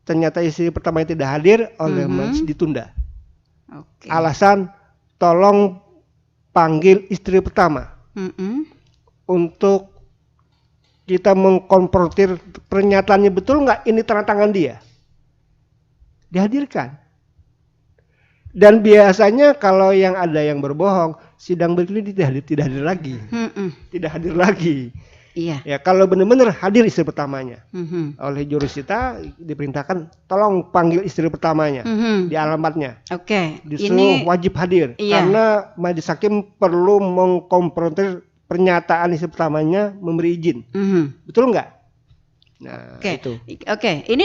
ternyata istri pertama yang tidak hadir oleh majelis ditunda. Alasan tolong panggil istri pertama untuk kita mengkonfrontir pernyataannya betul nggak ini tanda tangan dia. Dihadirkan. Dan biasanya kalau yang ada yang berbohong, sidang berikutnya tidak hadir lagi. Tidak hadir lagi. Ya, kalau benar-benar hadir istri pertamanya, oleh jurusita diperintahkan tolong panggil istri pertamanya di alamatnya. Disuruh wajib hadir karena majelis hakim perlu mengkonfrontir pernyataan istri pertamanya memberi izin. Betul nggak? Nah, itu. Ini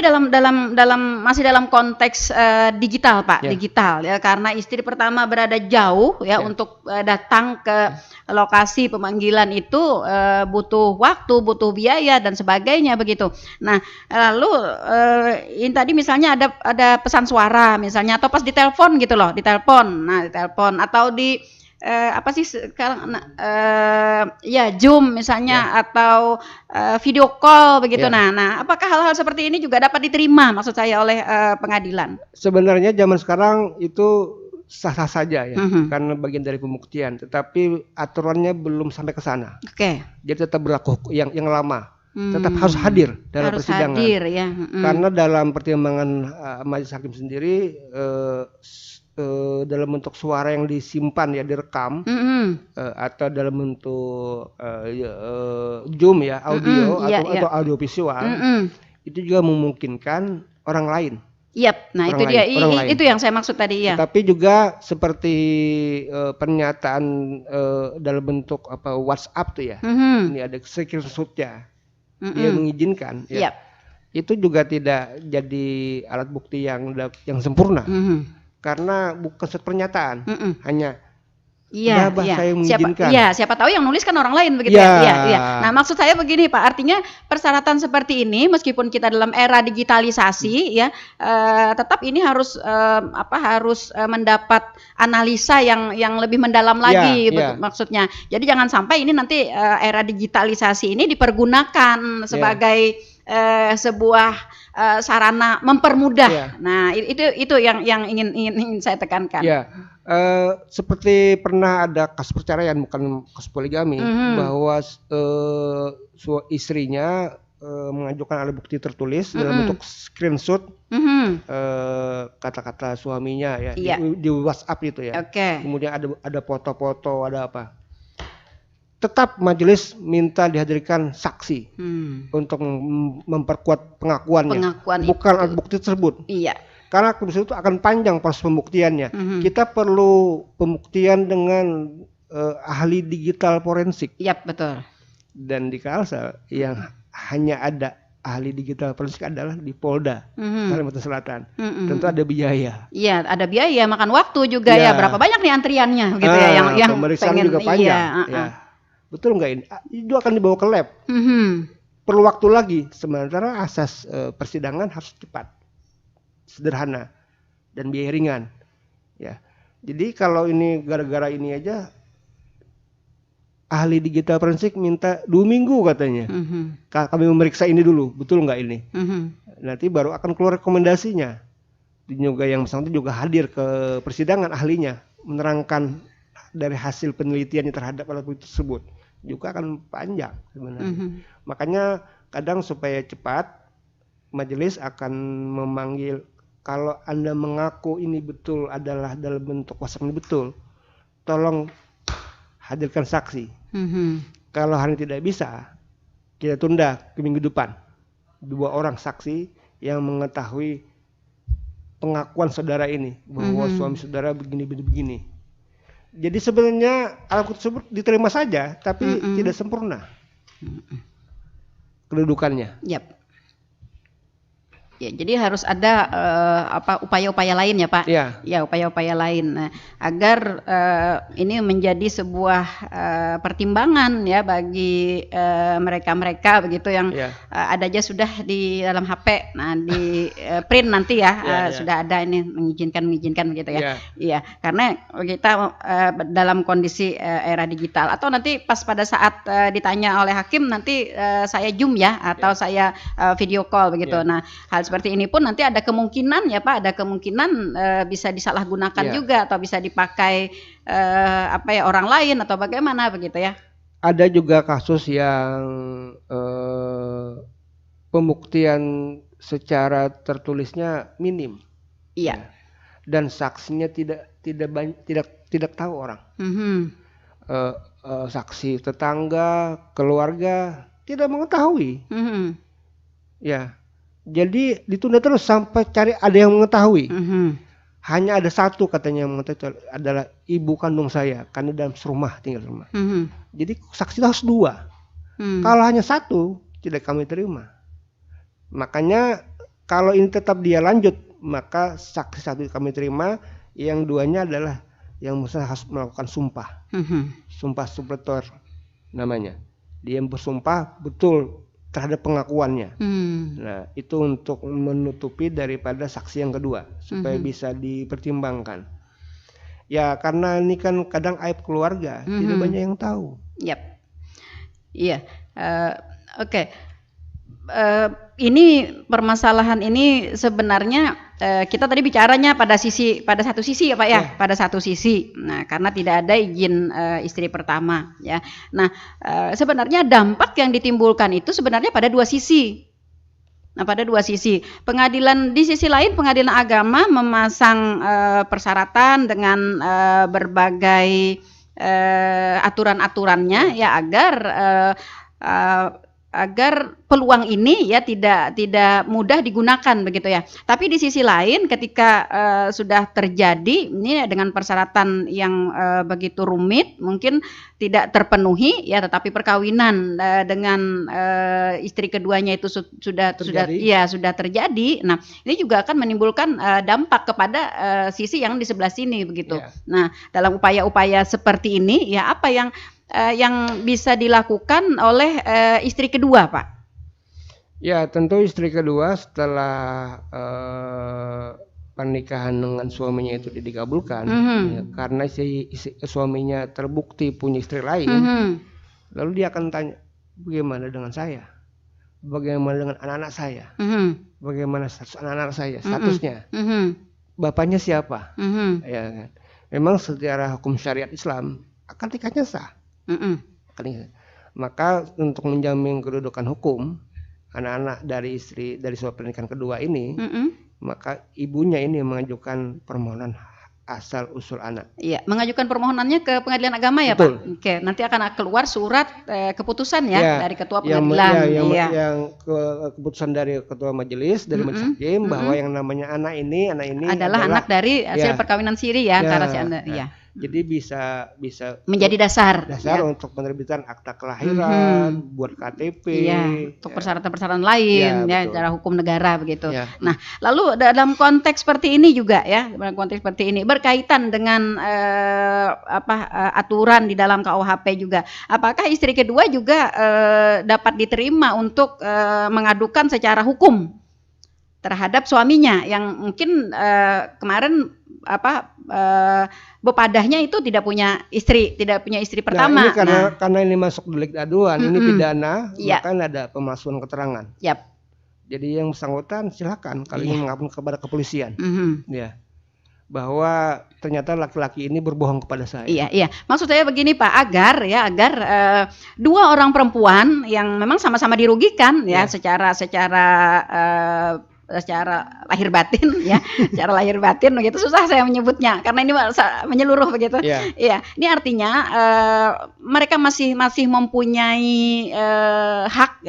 masih dalam konteks digital, Pak, digital ya, karena istri pertama berada jauh ya untuk datang ke lokasi pemanggilan itu butuh waktu, butuh biaya dan sebagainya begitu. Nah, lalu ini tadi misalnya ada pesan suara misalnya atau pas ditelepon gitu loh, ditelepon atau di apa sih sekarang Zoom misalnya atau video call begitu. Nah, apakah hal-hal seperti ini juga dapat diterima maksud saya oleh pengadilan? Sebenarnya zaman sekarang itu sah-sah saja ya, karena bagian dari pembuktian, tetapi aturannya belum sampai ke sana. Jadi tetap berlaku yang lama. Tetap harus hadir dalam persidangan. Karena dalam pertimbangan majelis hakim sendiri dalam bentuk suara yang disimpan ya, direkam atau dalam bentuk Zoom ya, audio atau audio visual, itu juga memungkinkan orang lain. Nah itu dia, itu yang saya maksud tadi ya. Tapi juga seperti pernyataan dalam bentuk WhatsApp tuh ya, ini ada screenshotnya, dia mengizinkan. Itu juga tidak jadi alat bukti yang sempurna. Karena bukan suatu pernyataan, hanya bahasa yang mengizinkan. Siapa tahu yang nulis kan orang lain begitu ya. Nah, maksud saya begini, Pak, artinya persyaratan seperti ini meskipun kita dalam era digitalisasi tetap ini harus mendapat analisa yang lebih mendalam lagi maksudnya. Jadi jangan sampai ini nanti era digitalisasi ini dipergunakan sebagai sebuah sarana mempermudah. Nah, itu yang ingin saya tekankan. Seperti pernah ada kasus perceraian, bukan kasus poligami, bahwa istrinya mengajukan alat bukti tertulis dalam bentuk screenshot kata-kata suaminya ya di WhatsApp itu ya. Kemudian ada foto-foto, ada apa. Tetap majelis minta dihadirkan saksi untuk memperkuat pengakuannya, bukan alat bukti tersebut. Karena itu akan panjang proses pembuktiannya. Kita perlu pembuktian dengan ahli digital forensik. Betul. Dan di Kalsel yang hanya ada ahli digital forensik adalah di Polda Kalimantan Selatan. Tentu ada biaya. Ada biaya, makan waktu juga ya. Berapa banyak nih antriannya gitu yang pemeriksaan juga panjang. Betul nggak ini? Itu akan dibawa ke lab. Perlu waktu lagi. Sementara asas persidangan harus cepat, sederhana, dan biaya ringan. Ya. Jadi kalau ini gara-gara ini aja ahli digital forensik minta 2 minggu katanya. Kami memeriksa ini dulu, betul nggak ini? Nanti baru akan keluar rekomendasinya. Juga yang bersangkutan juga hadir ke persidangan ahlinya, menerangkan dari hasil penelitiannya terhadap alat bukti tersebut. Juga akan panjang sebenarnya. Makanya kadang supaya cepat, majelis akan memanggil, kalau Anda mengaku ini betul adalah dalam bentuk WhatsApp ini betul, tolong hadirkan saksi. Kalau hari ini tidak bisa, kita tunda ke minggu depan. 2 orang saksi yang mengetahui pengakuan saudara ini bahwa suami saudara begini. Jadi sebenarnya alat bukti tersebut diterima saja, tapi tidak sempurna kedudukannya. Yap. Ya, jadi harus ada upaya-upaya lain ya Pak. Ya, upaya-upaya lain. Nah, agar ini menjadi sebuah pertimbangan ya bagi mereka-mereka begitu yang ada aja sudah di dalam HP. Nah, di print nanti sudah ada ini mengizinkan begitu ya. Iya, karena kita dalam kondisi era digital, atau nanti pas pada saat ditanya oleh hakim nanti saya zoom ya, atau saya video call begitu. Nah, hal seperti ini pun nanti ada kemungkinan ya Pak, ada kemungkinan bisa disalahgunakan juga, atau bisa dipakai orang lain atau bagaimana begitu ya. Ada juga kasus yang pembuktian secara tertulisnya minim. Iya. Dan saksinya tidak tahu orang. Saksi tetangga, keluarga tidak mengetahui. Ya. Jadi ditunda terus sampai cari ada yang mengetahui. Hanya ada satu katanya yang mengetahui, adalah ibu kandung saya, karena dalam serumah, tinggal serumah. Jadi saksi harus 2. Kalau hanya 1 tidak kami terima. Makanya kalau ini tetap dia lanjut, maka saksi 1 kami terima, yang 2-nya adalah yang harus melakukan sumpah. Sumpah supletor namanya. Dia bersumpah betul terhadap pengakuannya. Nah, itu untuk menutupi daripada saksi yang kedua supaya bisa dipertimbangkan. Ya, karena ini kan kadang aib keluarga, tidak banyak yang tahu. Yap. Iya. Oke. Ini permasalahan ini sebenarnya kita tadi bicaranya pada satu sisi ya Pak ya, pada satu sisi. Nah, karena tidak ada izin istri pertama ya. Nah, sebenarnya dampak yang ditimbulkan itu sebenarnya pada 2 sisi. Nah, pada 2 sisi. Pengadilan di sisi lain, pengadilan agama memasang persyaratan dengan berbagai aturan-aturannya ya, agar peluang ini ya tidak mudah digunakan begitu ya. Tapi di sisi lain ketika sudah terjadi ini dengan persyaratan yang begitu rumit, mungkin tidak terpenuhi ya, tetapi perkawinan dengan istri keduanya itu sudah terjadi. Nah, ini juga akan menimbulkan dampak kepada sisi yang di sebelah sini begitu. Nah, dalam upaya-upaya seperti ini ya, apa yang bisa dilakukan oleh istri kedua, Pak? Ya, tentu istri kedua setelah pernikahan dengan suaminya itu dikabulkan, ya, karena si suaminya terbukti punya istri lain, lalu dia akan tanya, bagaimana dengan saya? Bagaimana dengan anak-anak saya? Bagaimana status anak-anak saya? Statusnya? Bapaknya siapa? Ya kan? Memang secara hukum syariat Islam akad nikahnya sah. Maka untuk menjamin kedudukan hukum anak-anak dari suami pernikahan kedua ini, maka ibunya ini mengajukan permohonan asal usul anak. Iya, mengajukan permohonannya ke pengadilan agama ya, Betul. Pak. Oke, nanti akan keluar surat keputusan ya dari ketua pengadilan. Yang keputusan dari ketua majelis, dari majelis hakim, bahwa yang namanya anak ini adalah anak dari hasil perkawinan siri ya, antara si Anda. Iya. Jadi bisa menjadi dasar untuk penerbitan akta kelahiran, buat KTP, untuk persyaratan-persyaratan lain secara hukum negara begitu. Nah, lalu dalam konteks seperti ini juga ya, dalam konteks seperti ini berkaitan dengan aturan di dalam KUHP juga. Apakah istri kedua juga dapat diterima untuk mengadukan secara hukum terhadap suaminya yang mungkin kemarin bepadahnya itu tidak punya istri pertama. Nah, karena ini masuk delik aduan, ini pidana, maka ada pemalsuan keterangan. Yap. Jadi yang bersangkutan silakan kalau ingin mengapun kepada kepolisian, ya, bahwa ternyata laki-laki ini berbohong kepada saya. Iya. Maksud saya begini Pak, agar dua orang perempuan yang memang sama-sama dirugikan secara lahir batin ya, secara lahir batin begitu, susah saya menyebutnya karena ini menyeluruh begitu. Iya. Ini artinya mereka masih mempunyai hak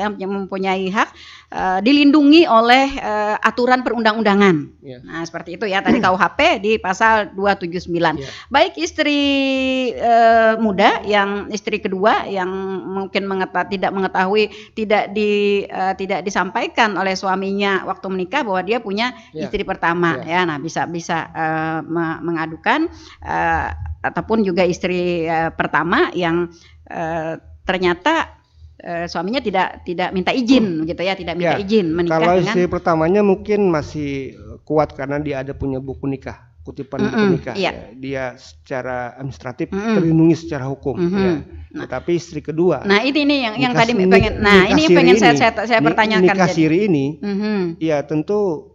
dilindungi oleh aturan perundang-undangan. Nah, seperti itu ya tadi KUHP di pasal 279. Baik istri muda yang istri kedua yang mungkin tidak mengetahui, tidak disampaikan oleh suaminya waktu menikah bahwa dia punya istri pertama ya. Nah, bisa mengadukan ataupun juga istri pertama yang ternyata suaminya tidak minta izin gitu ya, tidak minta izin menikah. Kalau istri pertamanya mungkin masih kuat karena dia ada punya buku nikah, kutipan buku nikah. Dia secara administratif terlindungi secara hukum ya. Tetapi istri kedua. Nah, ini yang tadi pengen. Nah, ini yang pengen saya pertanyakan. Nikah siri ini, ya tentu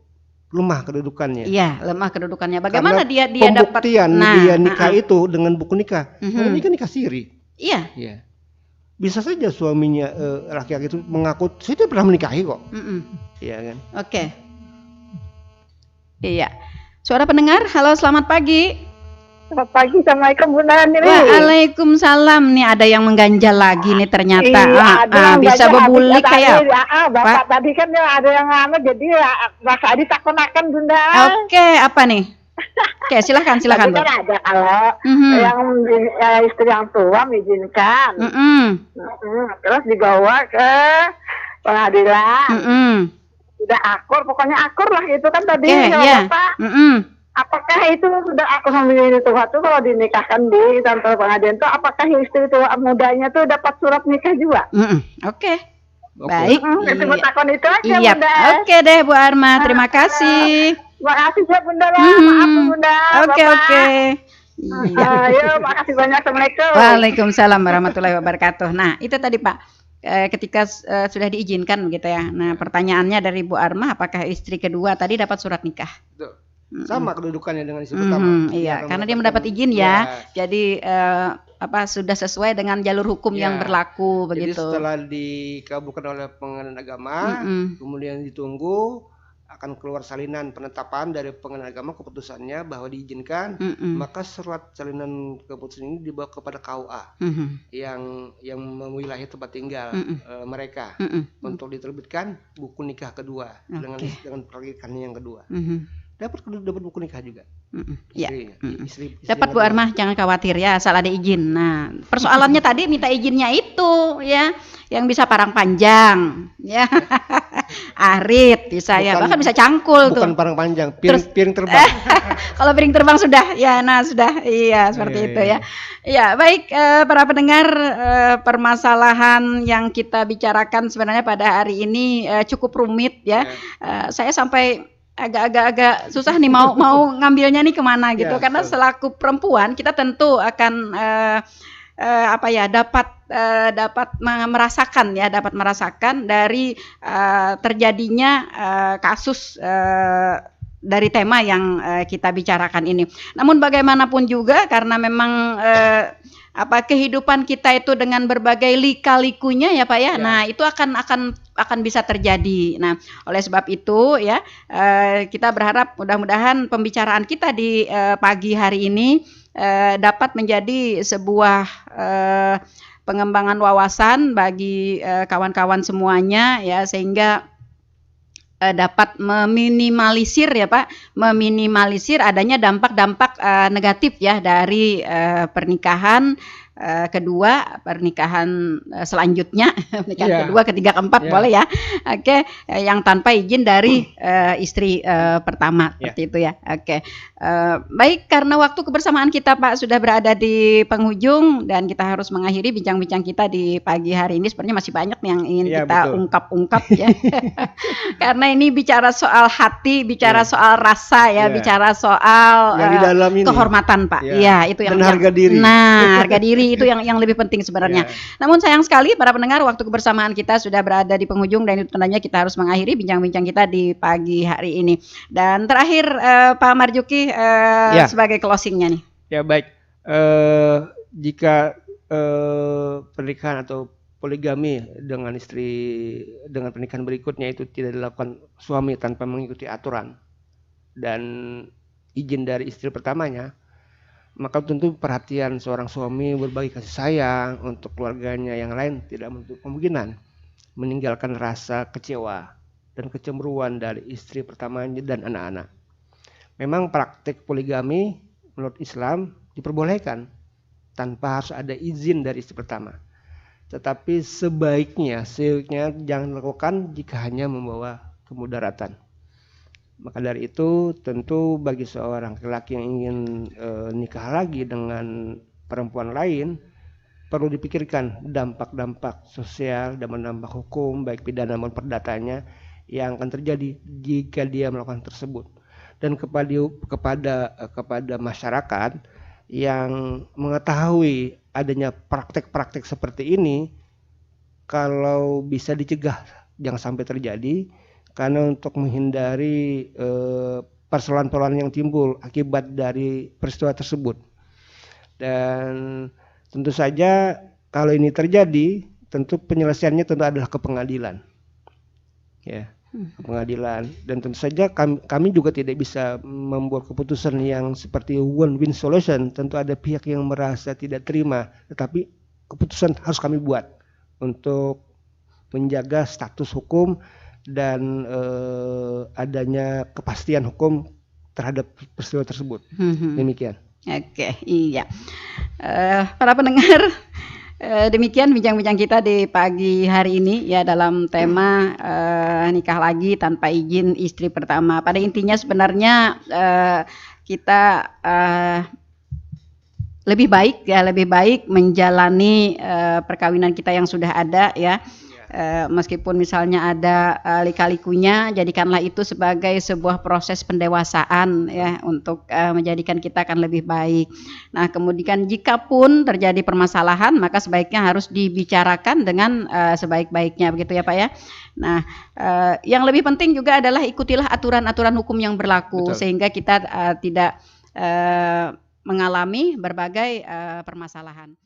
lemah kedudukannya. Iya, lemah kedudukannya. Bagaimana dia dapat dia nikah itu dengan buku nikah? Karena ini kan nikah siri. Iya. Bisa saja suaminya laki-laki itu mengaku saya tidak pernah menikahi kok. Iya kan? Oke. Iya. Suara pendengar, halo selamat pagi. Selamat pagi, assalamualaikum Bunda Niri. Waalaikumsalam, nih ada yang mengganjal lagi nih ternyata. Bisa bebulik kayak. Bapak tadi kan ada yang jadi Mas Adi takon-takon Bunda. Oke, apa nih? Oke, silakan. Tadi kan ada kalau yang istri yang tua mengizinkan, terus dibawa ke pengadilan, sudah akur, pokoknya akur lah itu kan tadi Bapak. Apakah itu sudah akur sama istri tua tuh kalau dinikahkan di kantor pengadilan tuh, apakah istri tua mudanya tuh dapat surat nikah juga? Oke. Baik. Itu takon itu aja Bunda. Oke deh Bu Arma, terima kasih. Terima kasih ya Bunda lah, maaf Bunda. Oke. Ayo, makasih banyak. Assalamualaikum. Waalaikumsalam warahmatullahi wabarakatuh. Nah, itu tadi Pak, ketika sudah diizinkan gitu ya. Nah, pertanyaannya dari Bu Arma, apakah istri kedua tadi dapat surat nikah? Sama kedudukannya dengan istri pertama. Iya, karena dia mendapat izin ya. Jadi sudah sesuai dengan jalur hukum yang berlaku begitu. Jadi setelah dikabulkan oleh pengadilan agama, kemudian ditunggu akan keluar salinan penetapan dari pengadilan agama keputusannya bahwa diizinkan, maka surat salinan keputusan ini dibawa kepada KUA yang mewilayahi tempat tinggal mereka untuk diterbitkan buku nikah kedua dengan perlikannya yang kedua. Dapat buku nikah juga. Istri dapat Bu Arma, jangan khawatir ya, asal ada izin. Nah, persoalannya tadi minta izinnya itu ya, yang bisa parang panjang ya. Arit bisa ya, bahkan bisa cangkul tuh. Bukan parang panjang, piring terbang. Kalau piring terbang sudah ya, nah sudah iya seperti itu ya. Ya, baik para pendengar, permasalahan yang kita bicarakan sebenarnya pada hari ini cukup rumit ya. Saya sampai agak susah nih mau ngambilnya nih kemana gitu, karena selaku perempuan kita tentu akan dapat merasakan dari terjadinya kasus dari tema yang kita bicarakan ini. Namun bagaimanapun juga karena memang kehidupan kita itu dengan berbagai lika-likunya ya Pak ya. Nah, itu akan bisa terjadi. Nah, oleh sebab itu ya kita berharap mudah-mudahan pembicaraan kita di pagi hari ini dapat menjadi sebuah pengembangan wawasan bagi kawan-kawan semuanya ya, sehingga dapat meminimalisir ya Pak, meminimalisir adanya dampak-dampak negatif ya dari pernikahan kedua, pernikahan selanjutnya, pernikahan kedua, ketiga, keempat boleh ya. Oke, yang tanpa izin dari istri pertama seperti itu ya. Oke. Baik, karena waktu kebersamaan kita Pak sudah berada di penghujung dan kita harus mengakhiri bincang-bincang kita di pagi hari ini. Sebenarnya masih banyak yang ingin kita ungkap-ungkap ya. Karena ini bicara soal hati, bicara soal rasa ya, bicara soal kehormatan Pak. Iya, itu yang harga diri. Nah, harga diri itu yang lebih penting sebenarnya. Namun sayang sekali para pendengar, waktu kebersamaan kita sudah berada di penghujung dan itu tandanya kita harus mengakhiri bincang-bincang kita di pagi hari ini. Dan terakhir Pak Marjuki sebagai closingnya nih. Ya baik, jika pernikahan atau poligami dengan istri dengan pernikahan berikutnya itu tidak dilakukan suami tanpa mengikuti aturan dan izin dari istri pertamanya, maka tentu perhatian seorang suami berbagi kasih sayang untuk keluarganya yang lain tidak menutup kemungkinan meninggalkan rasa kecewa dan kecemburuan dari istri pertamanya dan anak-anak. Memang praktik poligami menurut Islam diperbolehkan tanpa harus ada izin dari istri pertama. Tetapi sebaiknya jangan dilakukan jika hanya membawa kemudaratan. Maka dari itu tentu bagi seorang laki-laki yang ingin nikah lagi dengan perempuan lain perlu dipikirkan dampak-dampak sosial dan dampak hukum baik pidana maupun perdatanya yang akan terjadi jika dia melakukan tersebut. Dan kepada masyarakat yang mengetahui adanya praktek-praktek seperti ini, kalau bisa dicegah jangan sampai terjadi, karena untuk menghindari persoalan-persoalan yang timbul akibat dari peristiwa tersebut. Dan tentu saja kalau ini terjadi, tentu penyelesaiannya tentu adalah ke pengadilan, ya. Pengadilan, dan tentu saja kami juga tidak bisa membuat keputusan yang seperti one win solution. Tentu ada pihak yang merasa tidak terima, tetapi keputusan harus kami buat untuk menjaga status hukum dan adanya kepastian hukum terhadap peristiwa tersebut. Demikian. Oke, iya. Para pendengar, demikian bincang-bincang kita di pagi hari ini ya dalam tema nikah lagi tanpa izin istri pertama. Pada intinya sebenarnya kita lebih baik menjalani perkawinan kita yang sudah ada ya. Meskipun misalnya ada lika-likunya, jadikanlah itu sebagai sebuah proses pendewasaan ya untuk menjadikan kita akan lebih baik. Nah, kemudian jika pun terjadi permasalahan, maka sebaiknya harus dibicarakan dengan sebaik-baiknya, begitu ya Pak ya. Nah, yang lebih penting juga adalah ikutilah aturan-aturan hukum yang berlaku. Betul. Sehingga kita tidak mengalami berbagai permasalahan.